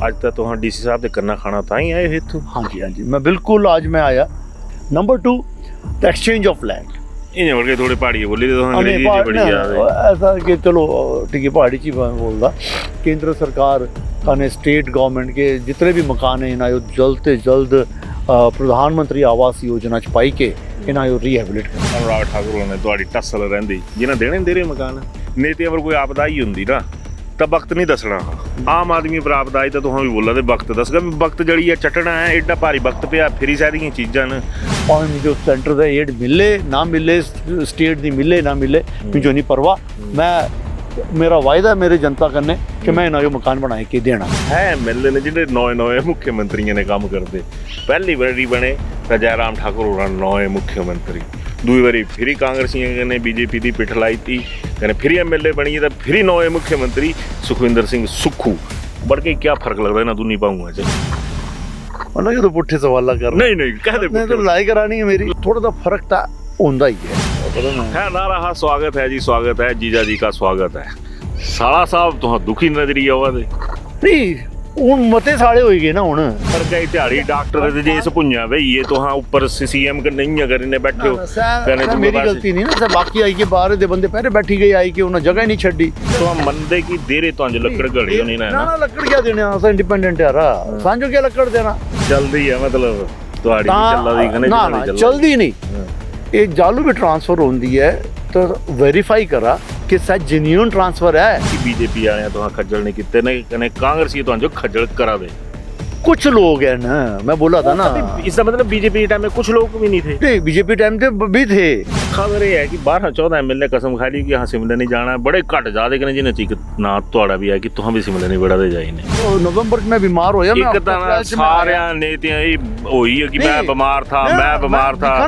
ਅੱਜ ਤਾਂ तुहां DC साहब दे करना खाना तां ही आए हो इत्थों? हाँ जी मैं बिल्कुल आज मैं आया। Number 2 the exchange of land. इन्हें बोल के थोड़ी पहाड़ी बोली तो अंग्रेजी च बड़ी याद है। ऐसा कि चलो ठीक है पहाड़ी ची बोलदा केंद्र सरकार ने स्टेट गवर्नमेंट के जितने भी मकान हैं इन्हें जल्द से जल्द प्रधानमंत्री आवास योजना च पाई के इन्हें रीहैबिलिट कर। अनुराग ठाकुर ने ਤੁਹਾਡੀ ਟੱਸਲ ਰਹਿੰਦੀ ਜਿਹਨਾਂ ਦੇਣੇ ਦੇ ਰਹੇ ਮਕਾਨ ਨੀਤੀਆਂ ਪਰ ਕੋਈ ਆਪਦਾ ਹੀ ਹੁੰਦੀ ਨਾ ਤਾਂ ਵਕਤ ਨਹੀਂ ਦੱਸਣਾ। ਆਮ ਆਦਮੀ ਪਰ ਆਪਦਾ ਆਈ ਤਾਂ ਤੁਹਾਂ ਵੀ ਬੋਲਾ ਤੇ ਵਕਤ ਦੱਸਗਾ ਵੀ ਵਕਤ ਜੜੀ ਆ ਚਟਣਾ ਹੈ ਐਡਾ ਭਾਰੀ ਵਕਤ ਪਿਆ ਫਿਰੀ ਸਾਰੀਆਂ ਚੀਜ਼ਾਂ ਨੇ और जो सेंटर का एड मिले ना मिले स्टेट दी मिले ना मिले मुझे नहीं परवाह। मैं मेरा वायदा मेरे जनता करने कि मैं इन्हें मकान बनाए के देना है। MLA ने ਜਿਹੜੇ ਨਵੇਂ ਮੁੱਖਮੰਤਰੀਆਂ ਨੇ ਕੰਮ ਕਰਦੇ ਪਹਿਲੀ ਵਾਰੀ ਬਣੇ ਤਾਂ ਜੈਰਾਮ ਠਾਕੁਰ ਹੋਰਾਂ ਨਵੇਂ ਮੁੱਖਮੰਤਰੀ दूई बारी फिर कांग्रेसियों ने बीजेपी की पिठ लाई थी कहने फिर MLA बनी है तो फिर नवे मुख्यमंत्री सुखविंदर सिंह सुक्खू बढ़ के क्या फर्क लगता है ना दूनी पाऊंगा मतलब ये तो पुट्ठे सवाल कर नहीं कह दे मैं तो लड़ाई करानी है मेरी थोड़ा सा फर्क था होता ही है ना रहा। स्वागत है जी स्वागत है जीजा जी का स्वागत है। साला साहब तो दुखी नजरी आवा दे नहीं ਹੁਣ ਮਤੇ ਸਾਲੇ ਹੋਈ ਗਏ ਨਾ ਹੁਣ ਪਰ ਕਈ ਦਿਹਾੜੀ ਡਾਕਟਰ ਦੇ ਜੇ ਇਸ ਭੁੰਨਿਆ ਭਈਏ ਤੋਂ ਹਾਂ ਉੱਪਰ CM ਕਰ ਨਹੀਂ ਅਗਰ ਇਹਨੇ ਬੈਠਿਓ कहने तुम मेरी गलती नहीं ना सर बाकी आई के बाहर दे बंदे पहले बैठी गई आई के उन्हें जगह ही नहीं छड़ी तो हम मंदे की देरे तो अंज लकड़ घड़ी नहीं ना ना लकड़ क्या देने असा इंडिपेंडेंट यार सांझो क्या लकड़ देना जल्दी है मतलब ਤੁਹਾਡੀ ਚੱਲਦਾ ਦੀ ਕਹਿੰਦੇ ना जल्दी नहीं ये जालू भी ट्रांसफर होती है तो वेरीफाई करा कि सच जेन्युइन ट्रांसफर है कि बीजेपी आए तो खज्जल नहीं किते नहीं कने कांग्रेसी तो जो खज्जल करा दे कुछ लोग हैं ना मैं बोला था ना इसका मतलब बीजेपी टाइम में कुछ लोग भी नहीं थे। नहीं बीजेपी टाइम पे भी थे। खबर ये है कि 12-14 MLA कसम खा ली कि यहाँ शिमले नहीं जाना बड़े घट जाते कने जिन्हें चीक ना थोड़ा भी है कि तुहां भी शिमले नहीं बड़ा दे जाई ने तो नवंबर में बीमार होया मैं एक तना सारे नेतियां ही होई है कि मैं बीमार था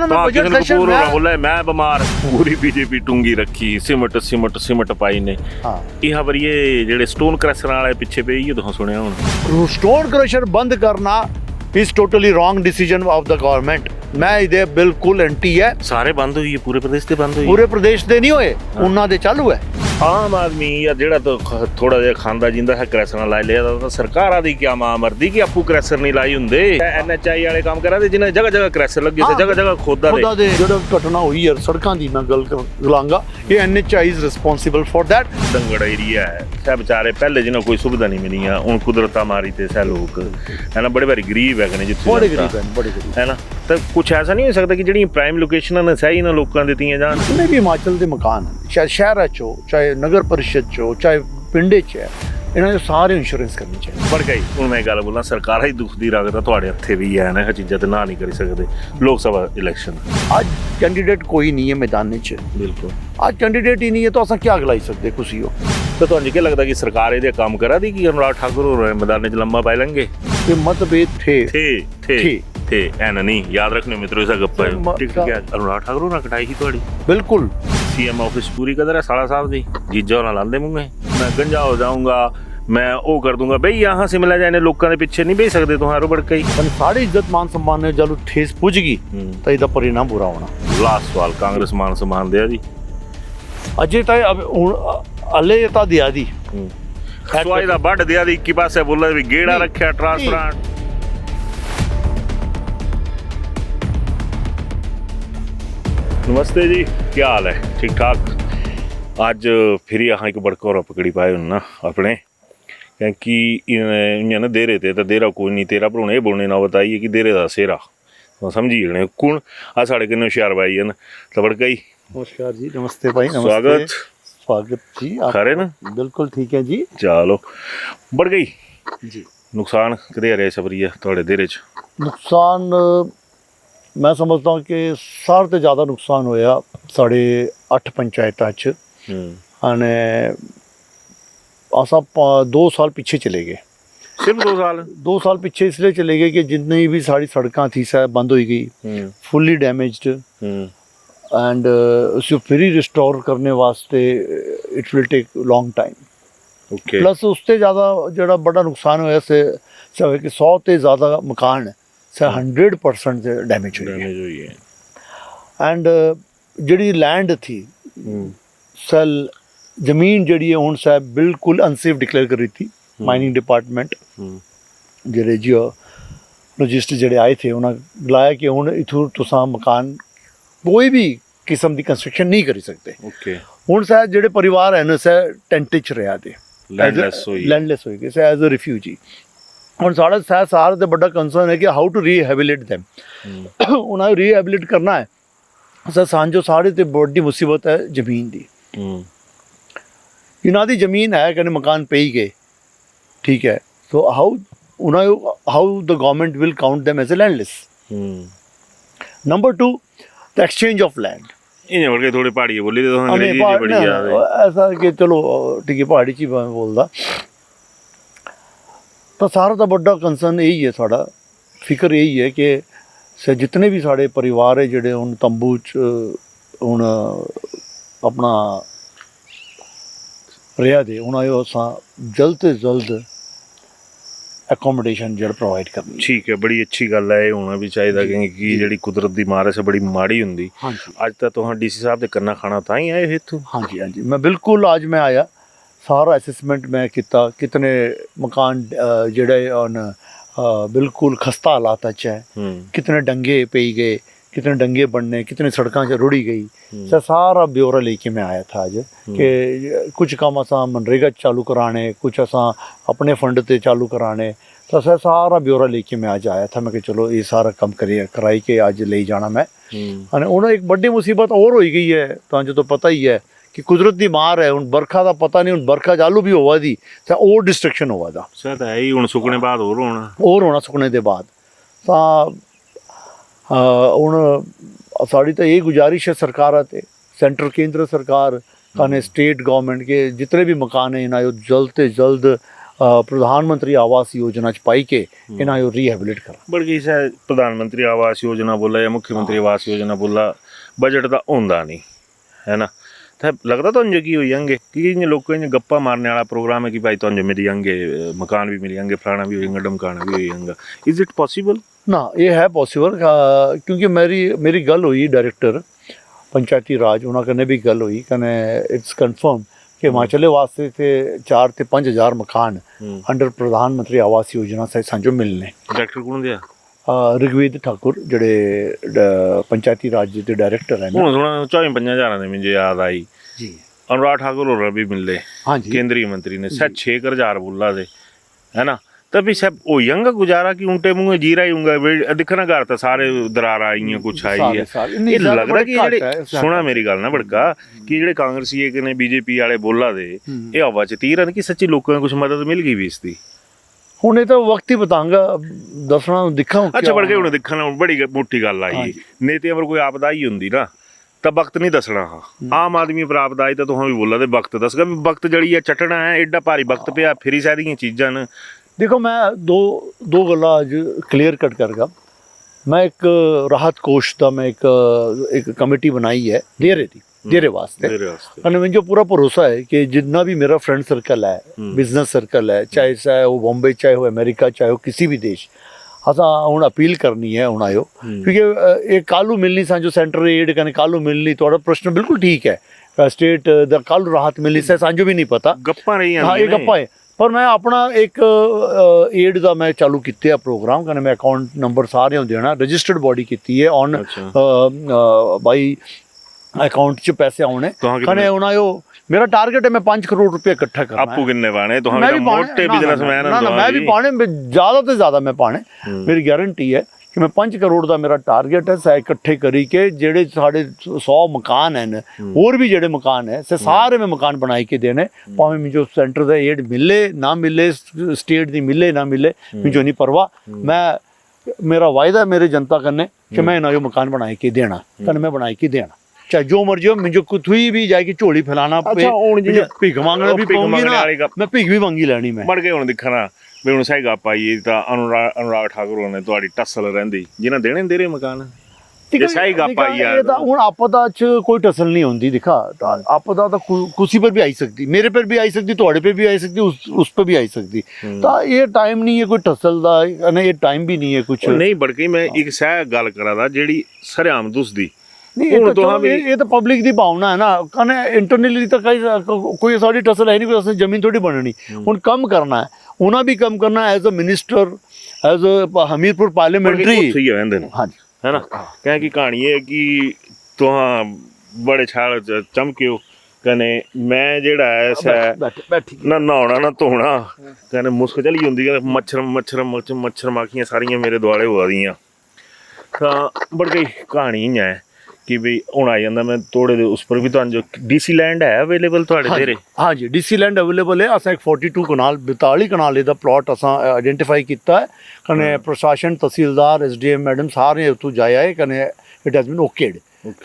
तो किसी ने पूरा बोला मैं बीमार पूरी बीजेपी टूंगी रखी सिमट पाई ने यहाँ पर ये जेडे स्टोन क्रशर वाले पीछे पे ये तुहां सुनया हुण स्टोन क्रशर बंद करना is totally wrong decision of the government. मैं इधर बिल्कुल एंटी है। सारे बंद हुई है पूरे प्रदेश से बंद हुई पूरे प्रदेश ਦੇ ਨਹੀਂ ਹੋਏ ਉਹਨਾਂ ਦੇ ਚਾਲੂ ਹੈ। ਆਮ ਆਦਮੀ ਯਾਰ ਜਿਹੜਾ ਤਾਂ ਥੋੜਾ ਜਿਹਾ ਖਾਂਦਾ ਜਿੰਦਾ ਹੈ ਕ੍ਰੈਸ਼ਰ ਲਾਈ ਲਿਆ ਤਾਂ ਸਰਕਾਰਾਂ ਦੀ ਕੀ ਮਾਂ ਮਰਦੀ ਕਿ ਆਪੂ ਕ੍ਰੈਸ਼ਰ ਨਹੀਂ ਲਾਈ ਹੁੰਦੇ NHI ਵਾਲੇ ਕੰਮ ਕਰਾ ਦੇ ਜਿਨ੍ਹਾਂ ਜਗ੍ਹਾ ਜਗ੍ਹਾ ਕ੍ਰੈਸ਼ਰ ਲੱਗੇ ਸੀ ਜਗ੍ਹਾ ਖੋਦਾ ਦੇ ਜਿਹੜਾ ਘਟਨਾ ਹੋਈ ਯਾਰ ਸੜਕਾਂ ਦੀ ਮੈਂ ਗੱਲ ਕਰਾਂਗਾ ਇਹ NHI is responsible for that. ਦੰਗੜ ਏਰੀਆ ਹੈ ਸਭ ਵਿਚਾਰੇ ਪਹਿਲੇ ਜਿਹਨਾਂ ਕੋਈ ਸੁਵਿਧਾ ਨਹੀਂ ਮਿਲੀ ਆ ਹੁਣ ਕੁਦਰਤਾਂ ਮਾਰੀ ਤੇ ਸਹਿ ਲੋਕ ਹੈ ਨਾ ਬੜੇ ਭਾਰੀ ਗਰੀਬ ਹੈਗੇ ਨੇ ਜਿੱਥੇ ਬੜੇ ਗਰੀਬ ਹੈ ਨਾ ਤਾਂ ਕੁਛ ਐਸਾ ਨਹੀਂ ਹੋ ਸਕਦਾ ਕਿ ਜਿਹੜੀਆਂ ਪ੍ਰਾਈਮ ਲੋਕੇਸ਼ਨਾਂ ਨੇ ਸਹੀ ਨਾ ਲੋਕਾਂ ਦਿੱਤੀਆਂ ਜਾਣ। ਜਿੰਨੇ ਵੀ ਹਿਮਾਚਲ ਦੇ ਮਕਾਨ ਚਾਹੇ ਸ਼ਹਿਰਾਂ 'ਚ ਹੋ ਚਾਹੇ ਨਗਰ परिषद चो चाहे पिंडे च है इन्होंने सारे इंश्योरेंस करनी चाहिए। पर गई हूँ मैं गल बोला सरकार ही दुख दी रखता थोड़े हथे भी है ना चीज़ा तो ना नहीं कर सकते। लोक सभा इलेक्शन आज कैंडीडेट कोई नहीं है मैदान च बिल्कुल आज कैंडीडेट ही नहीं है तो अस क्या गलाई सकते कुछ हो तो तुझे क्या लगता कि सरकार ये काम करा दी कि अनुराग ठाकुर हो रहे मैदान च लम्बा पाई लेंगे ये मतभेद थे ऐना नहीं याद रखने मित्रों ऐसा गप्पा अनुराग ठाकुर ने कटाई की थोड़ी बिल्कुल CM ऑफिस पूरी कदर है साला साहब दी जीजा होना लांदे मुंगे मैं गंजा हो जाऊंगा मैं वो कर दूंगा भाई यहाँ शिमला जाने लोगों के पीछे नहीं भेज सकते तुम्हारे बढ़ के सारी इज्जत मान सम्मान ने जब ठेस पुज गई तो इसका परिणाम बुरा होना। लास्ट सवाल कांग्रेस मान सम्मान दिया जी अजय तक अब हले तो दिया दी सवाई दा बड़ दिया दी की पासे बोला भी गेड़ा रखा ट्रांसपरेंट। नमस्ते जी क्या हाल है ठीक ठाक। अज फिर यहाँ एक बड़का और पकड़ी पाए ना अपने क्योंकि इन्हें देरे थे तो देरा कोई नहीं तेरा भरोने बोलने ना बताइए कि देरे का सेरा तो समझी जने कुण आ साढ़े किन्ने होशियार भाई है ना तो बड़का ही नमस्कार जी नमस्ते भाई स्वागत जी खरे ना बिल्कुल ठीक है जी चलो बढ़ गई जी नुकसान कदे रहा सबरी है थोड़े देरे च नुकसान मैं समझता हूँ कि सारे तो ज़्यादा नुकसान होया 8.5 पंचायतों च असा 2 साल पीछे चले गए सिर्फ 2 साल पीछे इसलिए चले गए कि जितनी भी सारी सड़कें थी सब बंद हो गई फुल्ली डैमेज्ड एंड उसको फिर रिस्टोर करने वास्ते it will take long time. Plus उससे ज़्यादा जो बड़ा नुकसान होया से कि 100 से ज़्यादा मकान 100% डैमेज हुई है एंड जी लैंड थी सेल जमीन जी है हूँ साहब बिल्कुल अनसेफ डिक्लेयर कर रही थी माइनिंग डिपार्टमेंट ਜਿਹੜੇ जियोलॉजिस्ट ਜਿਹੜੇ ਆਏ थे ਉਹਨਾਂ ਗਲਾਇਆ ਕਿ ਹੁਣ ਇਥੋਂ ਤੁਸੀਂ ਮਕਾਨ ਕੋਈ ਵੀ ਕਿਸਮ ਦੀ ਕੰਸਟਰਕਸ਼ਨ ਨਹੀਂ ਕਰੀ ਸਕਦੇ। ਓਕੇ, ਹੁਣ ਸਰ ਜਿਹੜੇ ਪਰਿਵਾਰ ਹਨ ਸਰ ਟੈਂਟ 'ਚ ਰਿਹਾ ਦੇ, ਲੈਂਡਲੈਸ ਹੋਈ ਗਏ ਸਰ ਐਜ਼ ਅ ਰਿਫਿਊਜੀ। ਹੁਣ ਸਾਡਾ ਸਰ ਸਾਰਾ ਤੋਂ ਵੱਡਾ ਕੰਸਰਨ ਹੈ ਕਿ ਹਾਊ ਟੂ ਰੀਹੈਬਿਲਿਟ them, ਉਹਨਾਂ ਨੂੰ ਰੀਹੈਬਿਲਿਟ ਕਰਨਾ ਹੈ ਸਰ। ਸਾਂਝੋ ਸਾਰੇ ਤੇ ਵੱਡੀ ਮੁਸੀਬਤ ਹੈ ਜ਼ਮੀਨ ਦੀ। ਇਹਨਾਂ ਦੀ ਜ਼ਮੀਨ ਹੈ ਕਹਿੰਦੇ ਮਕਾਨ ਪਈ ਗਏ, ਠੀਕ ਹੈ, so how the government will count them as a landless. Number 2, the exchange of land. ਇਹ ਵਰਗੇ ਥੋੜੇ ਪਹਾੜੀ ਬੋਲੀ ਤੇ ਅੰਗਰੇਜ਼ੀ ਦੀ ਬੜੀ ਯਾਦ ਹੈ ਐਸਾ ਕਿ ਚਲੋ ਠੀਕ ਹੈ ਪਹਾੜੀ 'ਚ ਹੀ ਮੈਂ ਬੋਲਦਾ। ਤਾਂ ਸਾਰਾ ਦਾ ਵੱਡਾ ਕੰਸਰਨ ਇਹੀ ਹੈ, ਸਾਡਾ ਫਿਕਰ ਇਹੀ ਹੈ ਕਿ ਜਿਤਨੇ ਵੀ ਸਾਡੇ ਪਰਿਵਾਰ ਹੈ ਜਿਹੜੇ ਹੁਣ ਤੰਬੂ 'ਚ ਹੁਣ ਆਪਣਾ ਰਿਹਾ ਦੇ, ਉਹਨਾਂ ਨੂੰ ਅਸਾਂ ਜਲਦ ਤੋਂ ਜਲਦ ਅਕੋਮੋਡੇਸ਼ਨ ਜਿਹੜਾ ਪ੍ਰੋਵਾਈਡ ਕਰਨੀ। ਠੀਕ ਹੈ, ਬੜੀ ਅੱਛੀ ਗੱਲ ਹੈ, ਇਹ ਹੋਣਾ ਵੀ ਚਾਹੀਦਾ ਕਿਉਂਕਿ ਜਿਹੜੀ ਕੁਦਰਤ ਦੀ ਮਾਰ ਹੈ ਬੜੀ ਮਾੜੀ ਹੁੰਦੀ। ਅੱਜ ਤਾਂ ਤੁਹਾਨੂੰ ਡੀਸੀ ਸਾਹਿਬ ਦੇ ਕੰਨਾ ਖਾਣਾ ਤਾਂ ਹੀ ਆਏ ਇੱਥੋਂ। ਹਾਂਜੀ ਹਾਂਜੀ, ਮੈਂ ਬਿਲਕੁਲ ਅੱਜ ਮੈਂ ਆਇਆ, ਸਾਰਾ ਅਸੈਸਮੈਂਟ ਮੈਂ ਕੀਤਾ, ਕਿਤਨੇ ਮਕਾਨ ਜਿਹੜੇ ਹਨ ਬਿਲकुल खस्ता हालात है, कितने डंगे पे गए, कितने डंगे बनने, कितने सड़कों से रुड़ी गई, सर सारा ब्यौरा लेके मैं आया था आज कि कुछ काम असा मनरेगा चालू कराने, कुछ असा अपने फंड से चालू कराने, तो सर सारा ब्यौरा लेके मैं आज आया था। मैं कि चलो ये सारा काम कराई के आज ले जाना मैं। उन्हें एक बड़ी मुसीबत और हो गई है, तो जो तो पता ही है कि कुदरत की मार है। ਹੁਣ बरखा का पता नहीं, ਹੁਣ बरखा चालू भी होवा दी तो और डिस्ट्रक्शन होवा दा शायद है ही, ਹੁਣ ਸੁੱਕਣੇ ਬਾਅਦ ਹੋਰ ਹੋਣਾ ਸੁੱਕਣੇ ਦੇ ਬਾਅਦ। ਤਾਂ ਹੁਣ ਸਾਡੀ ਤਾਂ ਇਹ ਗੁਜ਼ਾਰਿਸ਼ ਹੈ ਸਰਕਾਰਾਂ ਤੇ, सेंटर केंद्र सरकार खाने स्टेट गवर्नमेंट के जितने भी मकान हैं इन्हें जल्द से जल्द प्रधानमंत्री आवास योजना च पाई के इन्हें रीहैबिलिट कर। बल्कि शायद प्रधानमंत्री आवास योजना बोला या मुख्यमंत्री आवास योजना बोला, बजट का होंदा नहीं है ना। तो लगता तुम की हो जाएंगे कि इन लोगों ने गप्पा मारने वाला प्रोग्राम है कि भाई तुम मिल जाएंगे, मकान भी मिल जाएंगे, फलाना भी हो जाएगा, ढमकाना भी हो जाएगा। Is it possible? ना, ये है पॉसिबल क्योंकि मेरी गल हुई डायरेक्टर पंचायती राज उन्होंने कने भी गल हुई, कने इट्स कन्फर्म कि हिमाचल वास्ते थे 4 से 5 हज़ार मकान अंडर प्रधानमंत्री आवास योजना से सांझो मिलने। डायरेक्टर कौन दिया? रघुवीर ठाकुर ਜਿਹੜੇ पंचायती राज ਦੇ डायरेक्टर हैं। ਹੁਣ ਸੁਣਾ 54,000 ਦੇ ਮੈਨੂੰ याद आई जी, अनुराग ठाकुर और भी मिले, हाँ जी, केंद्रीय मंत्री ने शायद 6,000 बोला दे, है ना। तभी सब हो जाएगा गुजारा कि उल्टे मुँह जीरा ही होगा। दिखना घर तो सारे दरार आई हैं, कुछ आई है। ये लग रहा कि जेडे सुना मेरी गल ना बड़का कि जेडे कांग्रेसी ने बीजेपी वाले बोला दे ये हवा च तीर कि सच्ची लोगों को कुछ मदद मिल गई भी इसकी। ਹੁਣ ਇਹ ਤਾਂ ਵਕਤ ਹੀ ਬਤਾਂਗਾ ਦੱਸਣਾ ਦਿਖਾਂ। ਅੱਛਾ ਬੜ ਕੇ ਹੁਣ ਦੇਖਣਾ ਬੜੀ ਮੋਟੀ ਗੱਲ ਆਈ ਨਹੀਂ ਤੇ ਅਗਰ ਕੋਈ ਆਪਦਾ ਹੀ ਹੁੰਦੀ ਨਾ ਤਾਂ ਵਕਤ ਨਹੀਂ ਦੱਸਣਾ। ਆਮ ਆਦਮੀ ਪਰ ਆਪਦਾ ਆਈ ਤਾਂ ਤੁਹਾਂ ਵੀ ਬੋਲਾ ਤੇ ਵਕਤ ਦੱਸਗਾ ਵੀ ਵਕਤ ਜੜੀ ਆ ਚਟਣਾ ਹੈ ਐਡਾ ਭਾਰੀ ਵਕਤ ਪਿਆ ਫਿਰੀ ਸਾਰੀਆਂ ਚੀਜ਼ਾਂ ਨੇ। ਦੇਖੋ ਮੈਂ ਦੋ ਗੱਲਾਂ ਅੱਜ ਕਲੀਅਰ ਕੱਟ ਕਰਗਾ। ਮੈਂ ਇੱਕ ਰਾਹਤ ਕੋਸ਼ ਦਾ ਮੈਂ ਇੱਕ ਕਮੇਟੀ ਬਣਾਈ ਹੈ डेरे वास्ते, और मुझे पूरा भरोसा है कि जितना भी मेरा फ्रेंड सर्कल है, बिजनेस सर्कल है, चाहे वो बॉम्बे, चाहे वो अमेरिका, चाहे वो किसी भी देश, असा हूँ अपील करनी है हूँ आयो क्योंकि एक कालू मिलनी सा जो सेंटर एड कने कालू मिलनी थोड़ा प्रश्न बिल्कुल ठीक है, स्टेट द कालू राहत मिलनी से सांझो भी नहीं पता गप्पा रही हैं। हाँ ये गप्पा है, पर मैं अपना एक एड का मैं चालू किया प्रोग्राम कने मैं अकाउंट नंबर सारे देना रजिस्टर्ड बॉडी की है ऑन बाई अकाउंट च पैसे आने कने उन्हें मेरा टारगेट है मैं 5 करोड़ रुपया इकट्ठा करना। आपको कितने पाने? तो हम मोटे बिजनेसमैन हैं। मैं भी पाने, ज़्यादा से ज़्यादा मैं पाने, मेरी गारंटी है कि मैं 5 करोड़ का मेरा टारगेट है। सै इकट्ठे करी के जेडे साढ़े 100 मकान हैं और भी जेडे मकान है से सारे में मकान बनाई के देने, भावें मुझे सेंटर का एड मिले ना मिले, स्टेट की मिले ना मिले, मुझे नहीं परवाह। मैं मेरा वायदा मेरे जनता कन्ने कि मैं इन्हें मकान बनाई के देना, कन्ने मैं बनाई के देना, चाहे जो मर्जी हो। मुझे कुछ भी जाएगी झोली फैलाना पे, भीख मांगना भी पाऊंगी ना, मैं भीख भी मंगी लेनी मैं। बढ़ गए हुण दिखना भी हुण सही गप आई तां अनुराग ठाकुर ने तुहाडी टसल रहिंदी जिन्हां देने दे रहे मकान ये सही गप आई यार। ये तां हुण आपदा च कोई टसल नहीं होंदी। दिखा आपदा तो कुसी पर भी आई सकती, मेरे पर भी आई सकती, तुहाडे पे भी आई सकती, उस पर भी आई सकती। तो ये टाइम नहीं है कोई टसल दा, ये टाइम भी नहीं है कुछ नहीं। बढ़ गई मैं एक सह गल करा दा जेड़ी सरेआम दुसदी नहीं, ये तो पब्लिक की भावना है ना, कने इंटरनली तो कोई साड़ी टसल है नहीं, कोई जमीन थोड़ी बननी। हुण कम करना है, उन्हें भी कम करना है as a minister as Hamirpur parliamentary सही है वंदे हाँ जी है ना कह की कहानी है कि तुहां बड़े छाल चमके हो कने मैं जेड़ा है सै बैठी ना नहाना ना धोना कने मुश्क चली होंदी मच्छर माखियां सारियां मेरे दुआले होआ दियां तां बड़ी कहानी इ'यां है कि भी हूँ आ जाता मैं थोड़े दे उस पर भी तुहानू जो DC लैंड है अवेलेबल थोड़े देरे हाँ जी DC लैंड अवेलेबल है असा एक 42 कनाल 42 कनाल दा प्लॉट असा आइडेंटिफाई किया है कने प्रशासन तहसीलदार SDM मैडम सारे उत्थों जाया है कने it has been okayed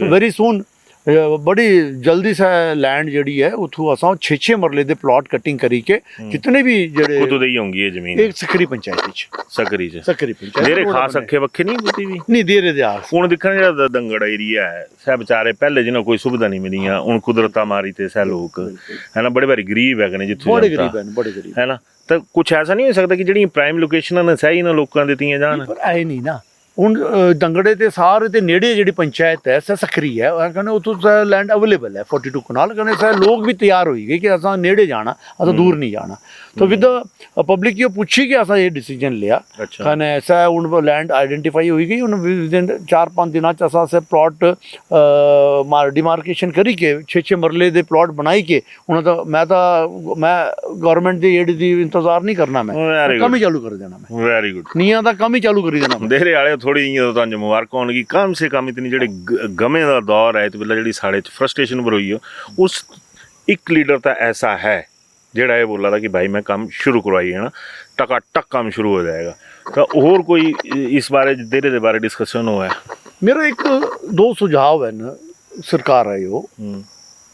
very soon बड़ी जल्दी से लैंड जड़ी है उथों असा 6 मरले दे प्लॉट कटिंग करी के जितने भी जड़े कुतु दे होंगी ये जमीन एक सकरी पंचायत सकरी पंचायत देरे खास अखे वखे नहीं कुती भी नहीं देरे दे आस ਹੁਣ ਦੇਖਣ ਜਿਹੜਾ ਦੰਗੜ ਏਰੀਆ ਹੈ ਸਭ ਵਿਚਾਰੇ ਪਹਿਲੇ ਜਿਹਨਾਂ ਕੋਈ ਸੁਵਿਧਾ ਨਹੀਂ ਮਿਲੀਆਂ ਹੁਣ ਕੁਦਰਤਾਂ ਮਾਰੀ ਤੇ ਸਹਿ ਲੋਕ ਹੈ ਨਾ ਬੜੇ ਭਾਰੀ ਗਰੀਬ ਹੈਗੇ ਨੇ ਜਿੱਥੋਂ ਬੜੇ ਗਰੀਬ ਹਨ ਬੜੇ ਗਰੀਬ ਹੈ ਨਾ ਤਾਂ ਕੁਝ ਐਸਾ ਨਹੀਂ ਹੋ ਸਕਦਾ ਕਿ ਜਿਹੜੀਆਂ ਪ੍ਰਾਈਮ ਲੋਕੇਸ਼ਨਾਂ ਨੇ ਸਹੀ ਨਾ ਲੋਕਾਂ ਦਿੱਤੀਆਂ ਜਾਣ ਪਰ ਐ ਨਹੀਂ ਨਾ ਹੁਣ ਦੰਗੜੇ ਤੇ ਸਾਰੇ ਤੇ ਨੇੜੇ ਜਿਹੜੀ ਪੰਚਾਇਤ ਹੈ ਸਕਰੀ ਹੈ ਉਹ ਕਹਿੰਦੇ ਉਥੋਂ ਲੈਂਡ ਅਵੇਲੇਬਲ ਹੈ 42 ਕਨਾਲ ਕਹਿੰਦੇ ਸਾਰੇ ਲੋਕ ਵੀ ਤਿਆਰ ਹੋਈ ਗਏ ਕਿ ਅਸਾਂ ਨੇੜੇ ਜਾਣਾ ਅਸਾਂ ਦੂਰ ਨਹੀਂ ਜਾਣਾ ਤਾਂ ਵਿਦ ਪਬਲਿਕ ਇਹ ਪੁੱਛੀ ਕਿ ਅਸਾਂ ਇਹ ਡਿਸੀਜਨ ਲਿਆ ਕਹਿੰਦੇ ਐਸਾ ਹੁਣ ਲੈਂਡ ਆਈਡੈਂਟੀਫਾਈ ਹੋਈ ਗਈ ਹੁਣ ਵਿਦਿਨ 4-5 ਦਿਨਾਂ ਚ ਅਸਾਂ ਸੇ ਪਲਾਟ डिमार्केशन करी के 6 मरले दे प्लॉट बनाई के उन्हें तो मैं गवर्नमेंट दी एड दी इंतजार नहीं करना मैं कम ही चालू कर देना मैं वेरी गुड निया दा कम ही चालू करी देना देरे वाले थोड़ी इयां तो तंज मुबारक होने की कम से कम इतनी जेडी गमे दा दौर है तो बिल्ला जेडी साढ़े च फ्रस्ट्रेशन पर हुई है उस एक लीडर तो ऐसा है जेड़ा ये बोला था कि भाई मैं काम शुरू करवाई है ना टकाटक काम शुरू हो जाएगा तो और कोई इस बारे देरे दे बारे डिस्कशन हुआ है मेरा एक 2 सुझाव है ना सरकार है वो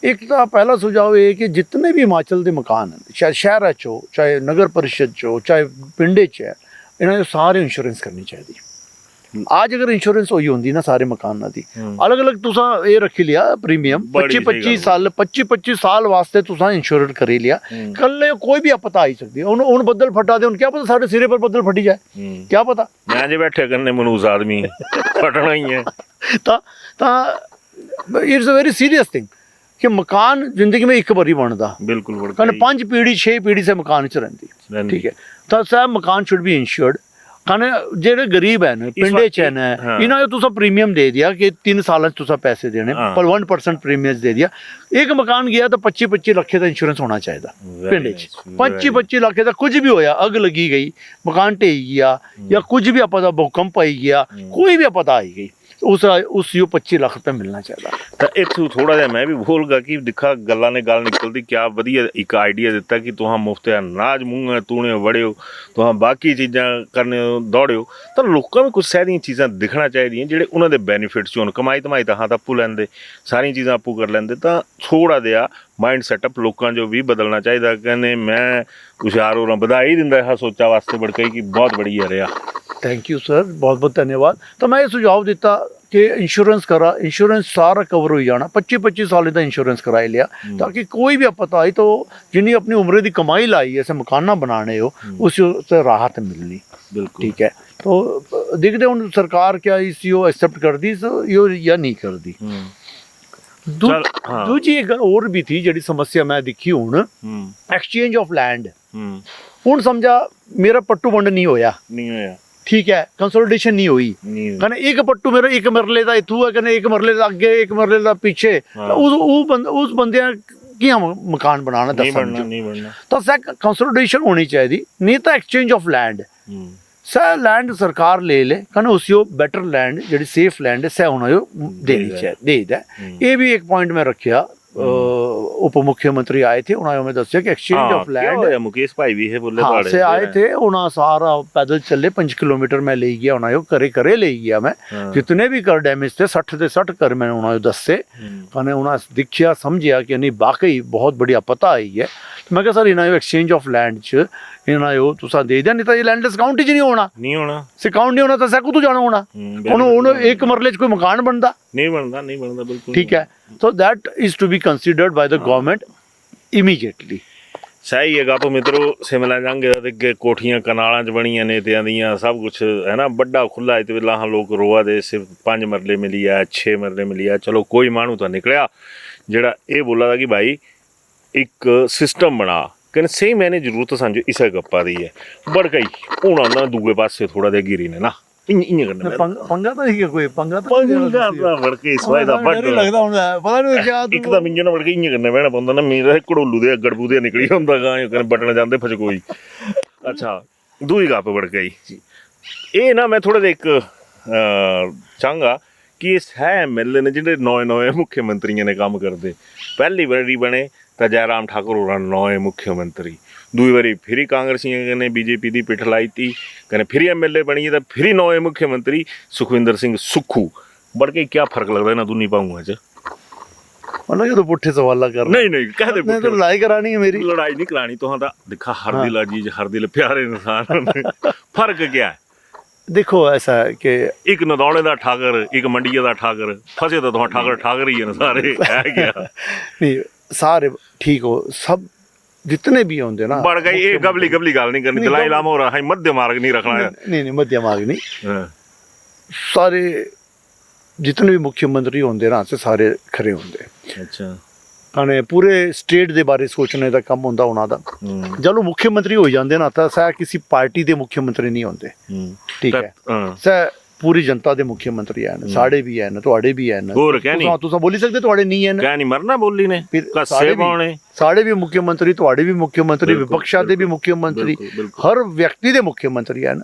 एक तो पहला सुझाव ये कि जितने भी हिमाचल के मकान हैं चाहे शहर च हो चाहे नगर परिषद च हो चाहे पिंडे च है इन्होंने सारे इंश्योरेंस करनी चाहिए आज अगर इंश्योरेंस हुई होंगी ना सारे मकानों की अलग अलग तुसा ये रखी लिया प्रीमियम 25 साल वास्ते तुसा इंश्योरेंस करी लिया कल कोई भी आपदा आई सकती है उन बदल फटा दे क्या पता साढ़े सिरे पर बदल फटी जाए क्या पता मैं जे बैठे करने मनूस आदमी फटना ही है it's a very serious thing कि मकान जिंदगी में एक बारी बनता बिल्कुल 5 पीढ़ी 6 पीढ़ी से मकान च रही ठीक है तो सब मकान शुड बी इंश्योर्ड खाने जेडे गरीब है पिंडे च है इन्होंने तुसा प्रीमियम दे दिया कि 3 साल तुसा पैसे देने पर 1% प्रीमियम दे दिया एक मकान गया तो 25 लाख का इंश्योरेंस होना चाहिए पिंडे च 25 लाख का कुछ भी होया अग लगी गई मकान ढेई गया या कुछ भी आपदा भूकंप आई गया कोई भी आपदा आई गई उस 25 लाख रुपये मिलना चाहिए तो इतों थोड़ा जहा मैं भी बोलगा कि दिखा गल्लां ने गल निकलती क्या वधिया एक आइडिया दिता कि तुहां मुफ्त अनाज मूंह तूने वड़ियो तुहां बाकी चीज़ां करने दौड़ियो तो लोगों में कुछ सारियां चीज़ां दिखना चाहिए जेडे उन्होंने बेनीफिट्स होन कमाई धमाई तो हाँ तो आपू लैंदे सारियां चीज़ां आपू कर लैंदे तो थोड़ा जिहा माइंड सैटअप लोगों जो भी बदलना चाहिए कहने मैं हुशियार हो रहा बधाई दिंदा है सोचा वास्ते बड़कई कि बहुत बढ़िया रहा थैंक यू सर बहुत बहुत धन्यवाद तो मैं ये सुझाव दिता कि इंश्योरेंस सारा कवर हो जाना 25 साल का इंश्योरेंस कराई लिया ताकि कोई भी आपदा आई तो जिन्हें अपनी उम्र की कमाई लाई ऐसे मकाना बनाने हो उससे राहत मिलनी बिल्कुल ठीक है तो देखते हूँ सरकार क्या इसको एक्सेप्ट कर दी या नहीं कर दी दूजी एक गल और भी थी जी समस्या मैं दिखी हूँ एक्सचेंज ऑफ लैंड हूँ समझा मेरा पट्टू वंड नहीं होया ठीक है कंसोलिडेशन नहीं हुई कहने एक पट्टू मेरा एक मरले का इथू है कहने एक मरले का अगे एक मरले का पीछे उस बंदे कियां मकान बनाना तो कंसोलिडेशन होनी चाहिए नहीं तो एक्सचेंज ऑफ लैंड सह लैंड सरकार ले ले कहने उसको बेटर लैंड जी सेफ लैंड सह होना देनी चाहिए दे ये भी एक पॉइंट में रखा उप मुख्यमंत्री आए थे उन्होंने दसिया कि एक्सचेंज ऑफ लैंड मुकेश भाई भी है बोले हाँ से आए थे उन्होंने सारा पैदल चले 5 किलोमीटर में ले गया उन्होंने करे ले गया मैं जितने भी कर डैमेज थे 60 के 60 कर मैंने उन्होंने दसे कहने उन्होंने दिखिया समझिया कि नहीं वाकई बहुत बड़ी आपदा आई है तो मैं सर इन्होंने एक्सचेंज ऑफ लैंड च इन्होंने तुसा दे दिया नहीं तो ये लैंड अकाउंट ही नहीं होना अकाउंट नहीं होना तो सैकू तो जाना होना उन्होंने एक मरले च कोई मकान बनता नहीं बनता बिल्कुल ठीक है so that is to be considered by the government immediately सही है गप मित्रों शिमला जंग के कोठियां कनालों च बनिया ने दियां सब कुछ है ना बड़ा खुला इत वेला हाँ लोग रोआ दे सिर्फ 5 मरले मिली है 6 मरले मिली है चलो कोई मानू तो निकलिया जेड़ा ये बोला था कि भाई एक सिस्टम बना ਕਹਿੰਦੇ ਸਹੀ ਮੈਨੇ ਜ਼ਰੂਰਤ ਸਮਝੋ ਇਸੇ ਗੱਪਾਂ ਦੀ ਹੈ ਬੜ ਗਈ ਹੁਣ ਉਹਨਾਂ ਦੂਏ ਪਾਸੇ ਥੋੜਾ ਜਿਹਾ ਗਿਰੀ ਨੇ ਨਾ ਇੰਜ ਕਰਨਾ ਪੰਗਾ ਤਾਂ ਨਹੀਂ ਕੋਈ ਪੰਗਾ ਪੰਗਾ ਤਾਂ ਵੜ ਕੇ ਸਵਾਇ ਦਾ ਵੱਡ ਲੱਗਦਾ ਹੁਣ ਪਤਾ ਨਹੀਂ ਕਿਆ ਇੱਕ ਤਾਂ ਮਿੰਜਨ ਵੜ ਕੇ ਇੰਜ ਕਰਨਾ ਪੈਣਾ ਬੰਦਾ ਨਾ ਮੇਰਾ ਘੜੋਲੂ ਦੇ ਗੜਬੂ ਦੇ ਨਿਕਲੀ ਹੁੰਦਾ ਗਾ ਕਹਿੰਦੇ ਬਟਨ ਜਾਂਦੇ ਫਸਕੋਈ ਅੱਛਾ ਦੂਈ ਗੱਪ ਵੜ ਗਈ ਇਹ ਨਾ ਮੈਂ ਥੋੜਾ ਜਿਹਾ ਇੱਕ ਚਾਹਾਂਗਾ ਕਿ ਇਸ ਹੈ ਐਮਐਲਏ ਨੇ ਜਿਹੜੇ ਨਵੇਂ ਮੁੱਖ ਮੰਤਰੀਆਂ ਨੇ ਕੰਮ ਕਰਦੇ ਪਹਿਲੀ ਵਾਰੀ ਬਣੇ ਤਾਂ ਜੈਰਾਮ ਠਾਕੁਰ ਹੋਰਾਂ ਨਵੇਂ ਮੁੱਖ ਮੰਤਰੀ दूई बारी फिर कांग्रेसियां ने बीजेपी की पिठ लाई थी कहने फिर एमएलए बनी तो फिर नवे मुख्यमंत्री सुखविंदर सिंह सुक्खू बढ़ के क्या फर्क लगता है ना दोनों पाऊंगा मतलब ये तो पुट्ठे सवाल कर नहीं कह दे तो लड़ाई करानी है मेरी लड़ाई नहीं करानी तो हाँ दिखा हर दिल अजीज हर दिल प्यारे इंसान फर्क क्या है देखो ऐसा है कि एक नदौने का ठाकर एक मंडिया का ठाकर फसे तो ठाकर ही है ना सारे है क्या नहीं सारे ठीक हो सब जितने भी होंगे ना बढ़ गई ये गबली गल नहीं करनी दलाई लाम हो रहा है मध्य मार्ग नहीं रखना है नहीं मध्य मार्ग नहीं सारे जितने भी मुख्यमंत्री होंगे ना से सारे खरे होंगे अच्छा कने पूरे स्टेट के बारे सोचने का कम होंदा उन्हां दा जब मुख्यमंत्री हो जाते ना तो सह किसी पार्टी के मुख्यमंत्री नहीं होंगे ठीक है सह पूरी जनता के मुख्यमंत्री हैं साढ़े भी हैं तुहाडे भी हैं होर क्या नहीं तुसां बोली सकदे तुहाडे नहीं हैं क्या नहीं मरना बोली ने कस्से पाने साढ़े भी मुख्यमंत्री तुहाडे भी मुख्यमंत्री विपक्षा के भी मुख्यमंत्री हर व्यक्ति के मुख्यमंत्री हैं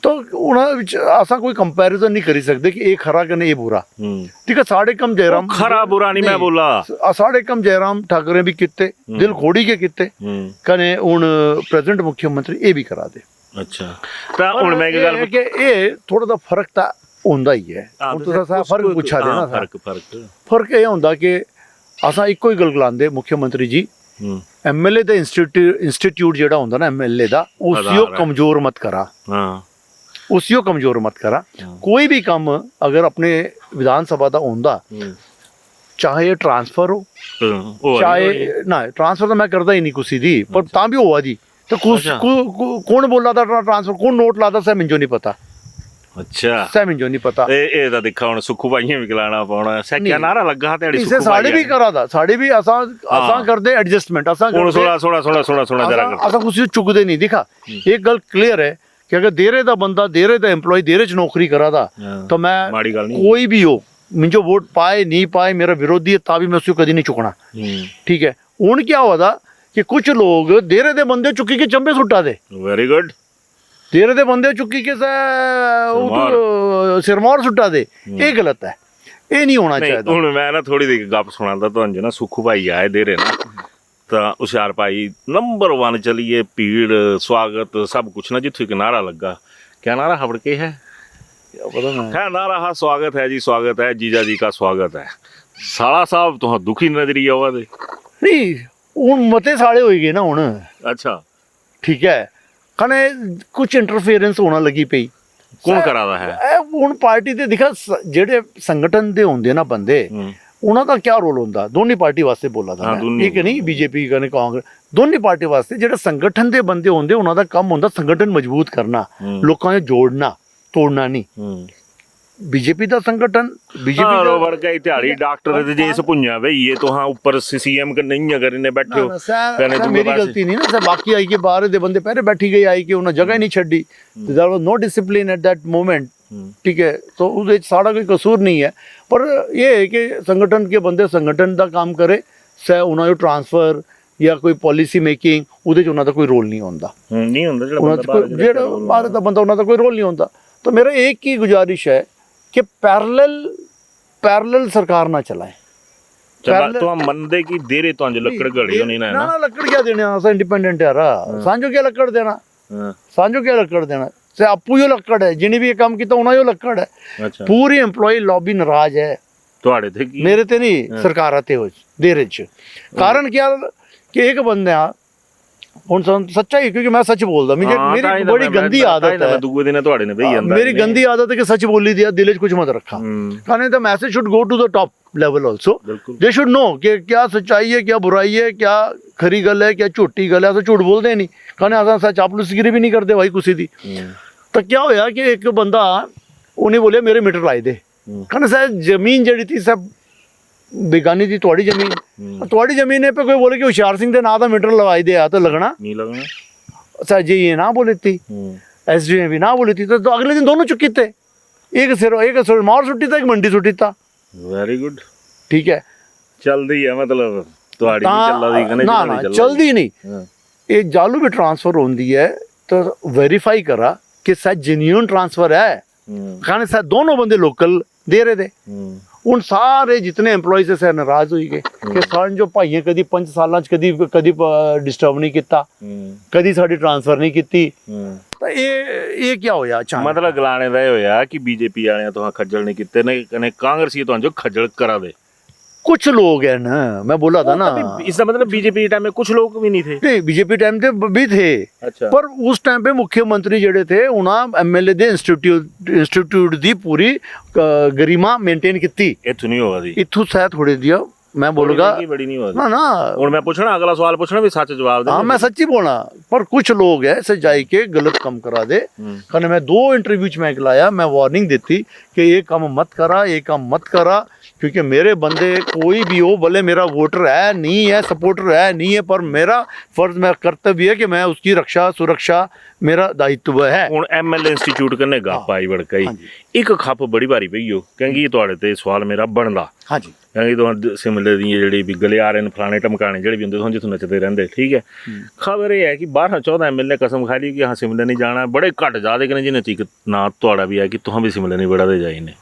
तो उन्हां विच असां कोई कंपैरिजन नहीं करी सकते कि ये खरा कने ये बुरा ठीक है साढ़े कम जयराम खरा बुरा नहीं मैं बोला साढ़े कम जयराम ठाकरे भी किते दिल खोड़ी के किते कने हुण प्रेजेंट मुख्यमंत्री ये भी करा दे अच्छा ਤਾਂ ਹੁਣ ਮੈਂ ਇੱਕ ਗੱਲ ਕਿ ਇਹ ਥੋੜਾ ਜਿਹਾ ਫਰਕ ਤਾਂ ਹੁੰਦਾ ਹੀ ਹੈ ਹੁਣ ਤੁਸੀਂ ਫਰਕ ਪੁੱਛਾ ਦੇ ਨਾ ਫਰਕ ਇਹ ਹੁੰਦਾ ਕਿ ਅਸਾਂ ਇੱਕੋ ਹੀ ਗਲਗਲਾਉਂਦੇ ਮੁੱਖ ਮੰਤਰੀ ਜੀ ਐਮਐਲਏ ਦਾ ਇੰਸਟੀਟਿਊਟ ਜਿਹੜਾ ਹੁੰਦਾ ਨਾ ਐਮਐਲਏ ਦਾ ਉਸਿਓ ਕਮਜ਼ੋਰ ਮਤ ਕਰਾ ਹਾਂ ਉਸਿਓ ਕਮਜ਼ੋਰ ਮਤ ਕਰਾ ਕੋਈ ਵੀ ਕੰਮ ਅਗਰ ਆਪਣੇ ਵਿਧਾਨ ਸਭਾ ਦਾ ਹੁੰਦਾ ਚਾਹੇ ट्रांसफर हो चाहे ना ट्रांसफर तो मैं करता ही नहीं किसी दी पर ता भी हुआ जी तो कौन बोला था ट्रांसफर कौन नोट लाता सह मिंजो नहीं पता अच्छा सह मिंजो नहीं पता ਇਹ ਤਾਂ ਦੇਖਾ ਹੁਣ ਸੁੱਖੂ ਭਾਈਆਂ ਵੀ ਖਿਲਾਣਾ ਪਾਉਣਾ ਸੱਚਾ ਨਾਰਾ ਲੱਗਾ ਤੇ ਇਸੇ ਸਾਡੇ ਵੀ ਕਰਾਦਾ ਸਾਡੇ ਵੀ ਅਸਾਂ ਕਰਦੇ ਐਡਜਸਟਮੈਂਟ ਅਸਾਂ ਹੁਣ 16 ਜਰਾ ਅਸਾਂ ਕੁਝ ਚੁੱਕਦੇ ਨਹੀਂ ਦਿਖਾ ਇੱਕ ਗੱਲ ਕਲੀਅਰ ਹੈ ਕਿ ਅਗਰ ਦੇਰੇ ਦਾ ਬੰਦਾ ਦੇਰੇ ਦਾ EMPLOYE ਦੇਰੇ ਚ ਨੌਕਰੀ ਕਰਾਦਾ ਤਾਂ ਮੈਂ ਕੋਈ ਵੀ ਹੋ मिंजो वोट पाए नहीं पाए मेरा विरोधी है ता भी मैं उसको कभी नहीं चुकना ठीक है हूँ क्या हुआ था कि कुछ लोग देरे दे बंदे चुकी के चंबे सुटा दे वेरी गुड देरे दे बंदे चुकी के सिरमौर सुटा दे ये गलत है ये नहीं होना चाहिए हूँ मैं ना थोड़ी देर गप सुना तो ना सुखू भाई आए देरे ना तो हुशियार भाई नंबर 1 चलिए भीड़ स्वागत सब कुछ ना जिथे एक नारा लगा क्या नारा हड़के है है नारा हाँ स्वागत है जी स्वागत है जीजा जी का स्वागत है साला साहब तो दुखी नजरी आवा दे नहीं हूँ मते साड़े हो गए ना हूँ अच्छा ठीक है कने कुछ इंटरफेरेंस होना लगी पई कौन करादा है हूँ पार्टी ते दिखा जेडे संगठन दे होंदे ना बंदे उन्हां दा क्या रोल होंदा दोनों पार्टी वास्ते बोला था ठीक है नहीं बीजेपी कने कांग्रेस दोनों पार्टी वास्ते जेडे संगठन दे बंदे होंदे उन्हां दा काम होंदा संगठन मजबूत करना लोकां नूं जोड़ना तोड़ना नहीं बीजेपी का संगठन बीजेपी का वड़ गई दिहाड़ी डॉक्टर ते जे सुपुंजा भई ये तो हां ऊपर सीएम के नहीं अगर इन्हें बैठे हो कहने तुम मेरी गलती नहीं ना सब बाकी आई के बाहर दे बंदे पहले बैठी गई आई के उन्हें जगह नहीं छड्डी there was no discipline at that moment ठीक है तो उस साड़ा कोई कसूर नहीं है पर ये है कि संगठन के बंदे संगठन का काम करे सह उन्होंने ट्रांसफर या कोई पॉलिसी मेकिंग उहदे च उन्हां दा कोई रोल नहीं होंदा जेड़ा बाहर दा बंदा उन्हां दा कोई रोल नहीं होंदा तो मेरा एक ही गुजारिश है कि पैरेलल सरकार ना चलाए तो हम मनदे की देरे तो अंज लकड़ गड़ी नहीं ना ना लकड़ क्या देना असा इंडिपेंडेंट है रा सांजो क्या लकड़ देना सांजो क्या लकड़ देना से आपू यो लकड़ है जिन्हें भी ये काम किया उन्हें यो लकड़ है पूरी एम्प्लॉय लॉबी नाराज है ਤੁਹਾਡੇ ਤੇ ਕੀ मेरे ते नहीं सरकारां ते हो देरे च कारण क्या कि एक बंदा सच्चाई क्योंकि मैं सच बोलता मेरी बड़ी गंदी आदत है दूसरे दिन ਤੁਹਾਡੇ ਨੇ ਭਈ ਜਾਂਦਾ मेरी गंदी आदत है कि सच बोली दिया दिल च कुछ मत रखा कहने the message should go to the top level also they should know कि क्या सच्चाई है क्या बुराई है क्या खरी गल है क्या झूठी गल है अस झूठ बोलते नहीं कहने अस सच चापलूसगिरी भी नहीं करते भाई किसी दी तो क्या होया कि एक बंदा उन्हें बोलिया मेरे मीटर लाई दे कहने सर जमीन जड़ी थी सब बेगानी दी ਤੁਹਾਡੀ ਜ਼ਮੀਨ ਤੁਹਾਡੀ ਜ਼ਮੀਨ है पे कोई बोले कि होशियार सिंह के नाम का मीटर लगा दिया तो लगना नहीं लगना। अच्छा जी ये ना बोली थी SDO ने भी ना बोली थी तो अगले दिन दोनों चुकी थे एक सिर मार सुट्टी था एक मंडी सुट्टी था। वेरी गुड ठीक है चलदी है मतलब ਤੁਹਾਡੀ ਨਹੀਂ ਚੱਲਦੀ ਕਨੇ ना ना चलदी नहीं ये जालू भी ट्रांसफर होती है तो वेरीफाई करा कि शायद जेन्यून ट्रांसफर है कहने शायद दोनों बंदे लोकल दे रहे थे। ਹੁਣ ਸਾਰੇ ਜਿਤਨੇ EMPLOYEES ਸੇ ਨਾਰਾਜ਼ ਹੋਈ ਗਏ ਕਿ ਸਾਨ ਜੋ ਭਾਈਆਂ ਕਦੀ 5 ਸਾਲਾਂ ਚ ਕਦੀ ਡਿਸਟਰਬ ਨਹੀਂ ਕੀਤਾ ਕਦੀ ਸਾਡੀ ਟ੍ਰਾਂਸਫਰ ਨਹੀਂ ਕੀਤੀ ਤਾਂ ਇਹ ਕੀ ਹੋਇਆ ਅਚਾਨਕ ਮਤਲਬ ਗਲਾਣੇ ਦਾ ਇਹ ਹੋਇਆ ਕਿ ਬੀਜੇਪੀ ਵਾਲਿਆਂ ਤੋਂ ਖੱਜਲ ਨਹੀਂ ਕੀਤੇ ਨੇ ਕਨੇ ਕਾਂਗਰਸੀ ਤੋਂ ਜੋ ਖੱਜਲ ਕਰਾ ਦੇ। कुछ लोग है ना मैं बोला था ना इसका मतलब बीजेपी टाइम में कुछ लोग भी नहीं थे। नहीं बीजेपी टाइम पे भी थे। अच्छा। पर उस टाइम पे मुख्यमंत्री जेडे थे उन्हें MLA दे इंस्टीट्यूट दी पूरी गरिमा मेंटेन की इथों नहीं होगा दी इथों शायद थोड़ी दिया मैं बोलूंगा बड़ी नहीं होगा ना ना और मैं पूछना अगला सवाल पूछना भी सच जवाब दे। हाँ मैं सच्ची बोलना पर कुछ लोग है ऐसे जाई के गलत कम करा दे कहने मैं 2 इंटरव्यू च मैं लाया मैं वार्निंग देती कि ये काम मत करा ये काम मत करा क्योंकि मेरे बंदे कोई भी हो भले मेरा वोटर है नहीं है सपोर्टर है नहीं है पर मेरा फर्ज मैं कर्तव्य है कि मैं उसकी रक्षा सुरक्षा मेरा दायित्व है। ਹੁਣ MLA ਇੰਸਟੀਚਿਊਟ ਕਰਨੇ ਗੱਪ ਆਈ ਵੜਕਾਈ ਇੱਕ ਖੱਪ ਬੜੀ ਭਾਰੀ ਪਈ ਹੋ ਕਹਿੰਗੀ ਤੁਹਾਡੇ ਤੇ ਸਵਾਲ ਮੇਰਾ ਬਣਦਾ ਹਾਂਜੀ ਕਹਿੰਗੀ ਤੁਹਾਨੂੰ ਸਿਮਲੇ ਦੀ ਜਿਹੜੀ ਵੀ ਗਲਿਆਰੇ ਨੇ ਫਲਾਣੇ ਟਮਕਾਣੇ ਜਿਹੜੇ ਵੀ ਹੁੰਦੇ ਤੁਹਾਨੂੰ ਜਿੱਥੋਂ ਨੱਚਦੇ ਰਹਿੰਦੇ ਠੀਕ ਹੈ ਖਬਰ ਇਹ ਹੈ ਕਿ 12-14 MLA ਕਸਮ ਖਾ ਲਈ ਕਿ ਹਾਂ ਸਿਮਲੇ ਨਹੀਂ ਜਾਣਾ ਬੜੇ ਘੱਟ ਜਾਦੇ ਕਿ ਜਿਹਨੇ ਚੀਕ ਨਾ ਤੁਹਾਡਾ ਵੀ ਹੈ ਕਿ ਤੁਹਾਂ ਵੀ ਸਿਮਲੇ ਨਹੀਂ ਬੜਾ ਦੇ ਜਾਈ ਨੇ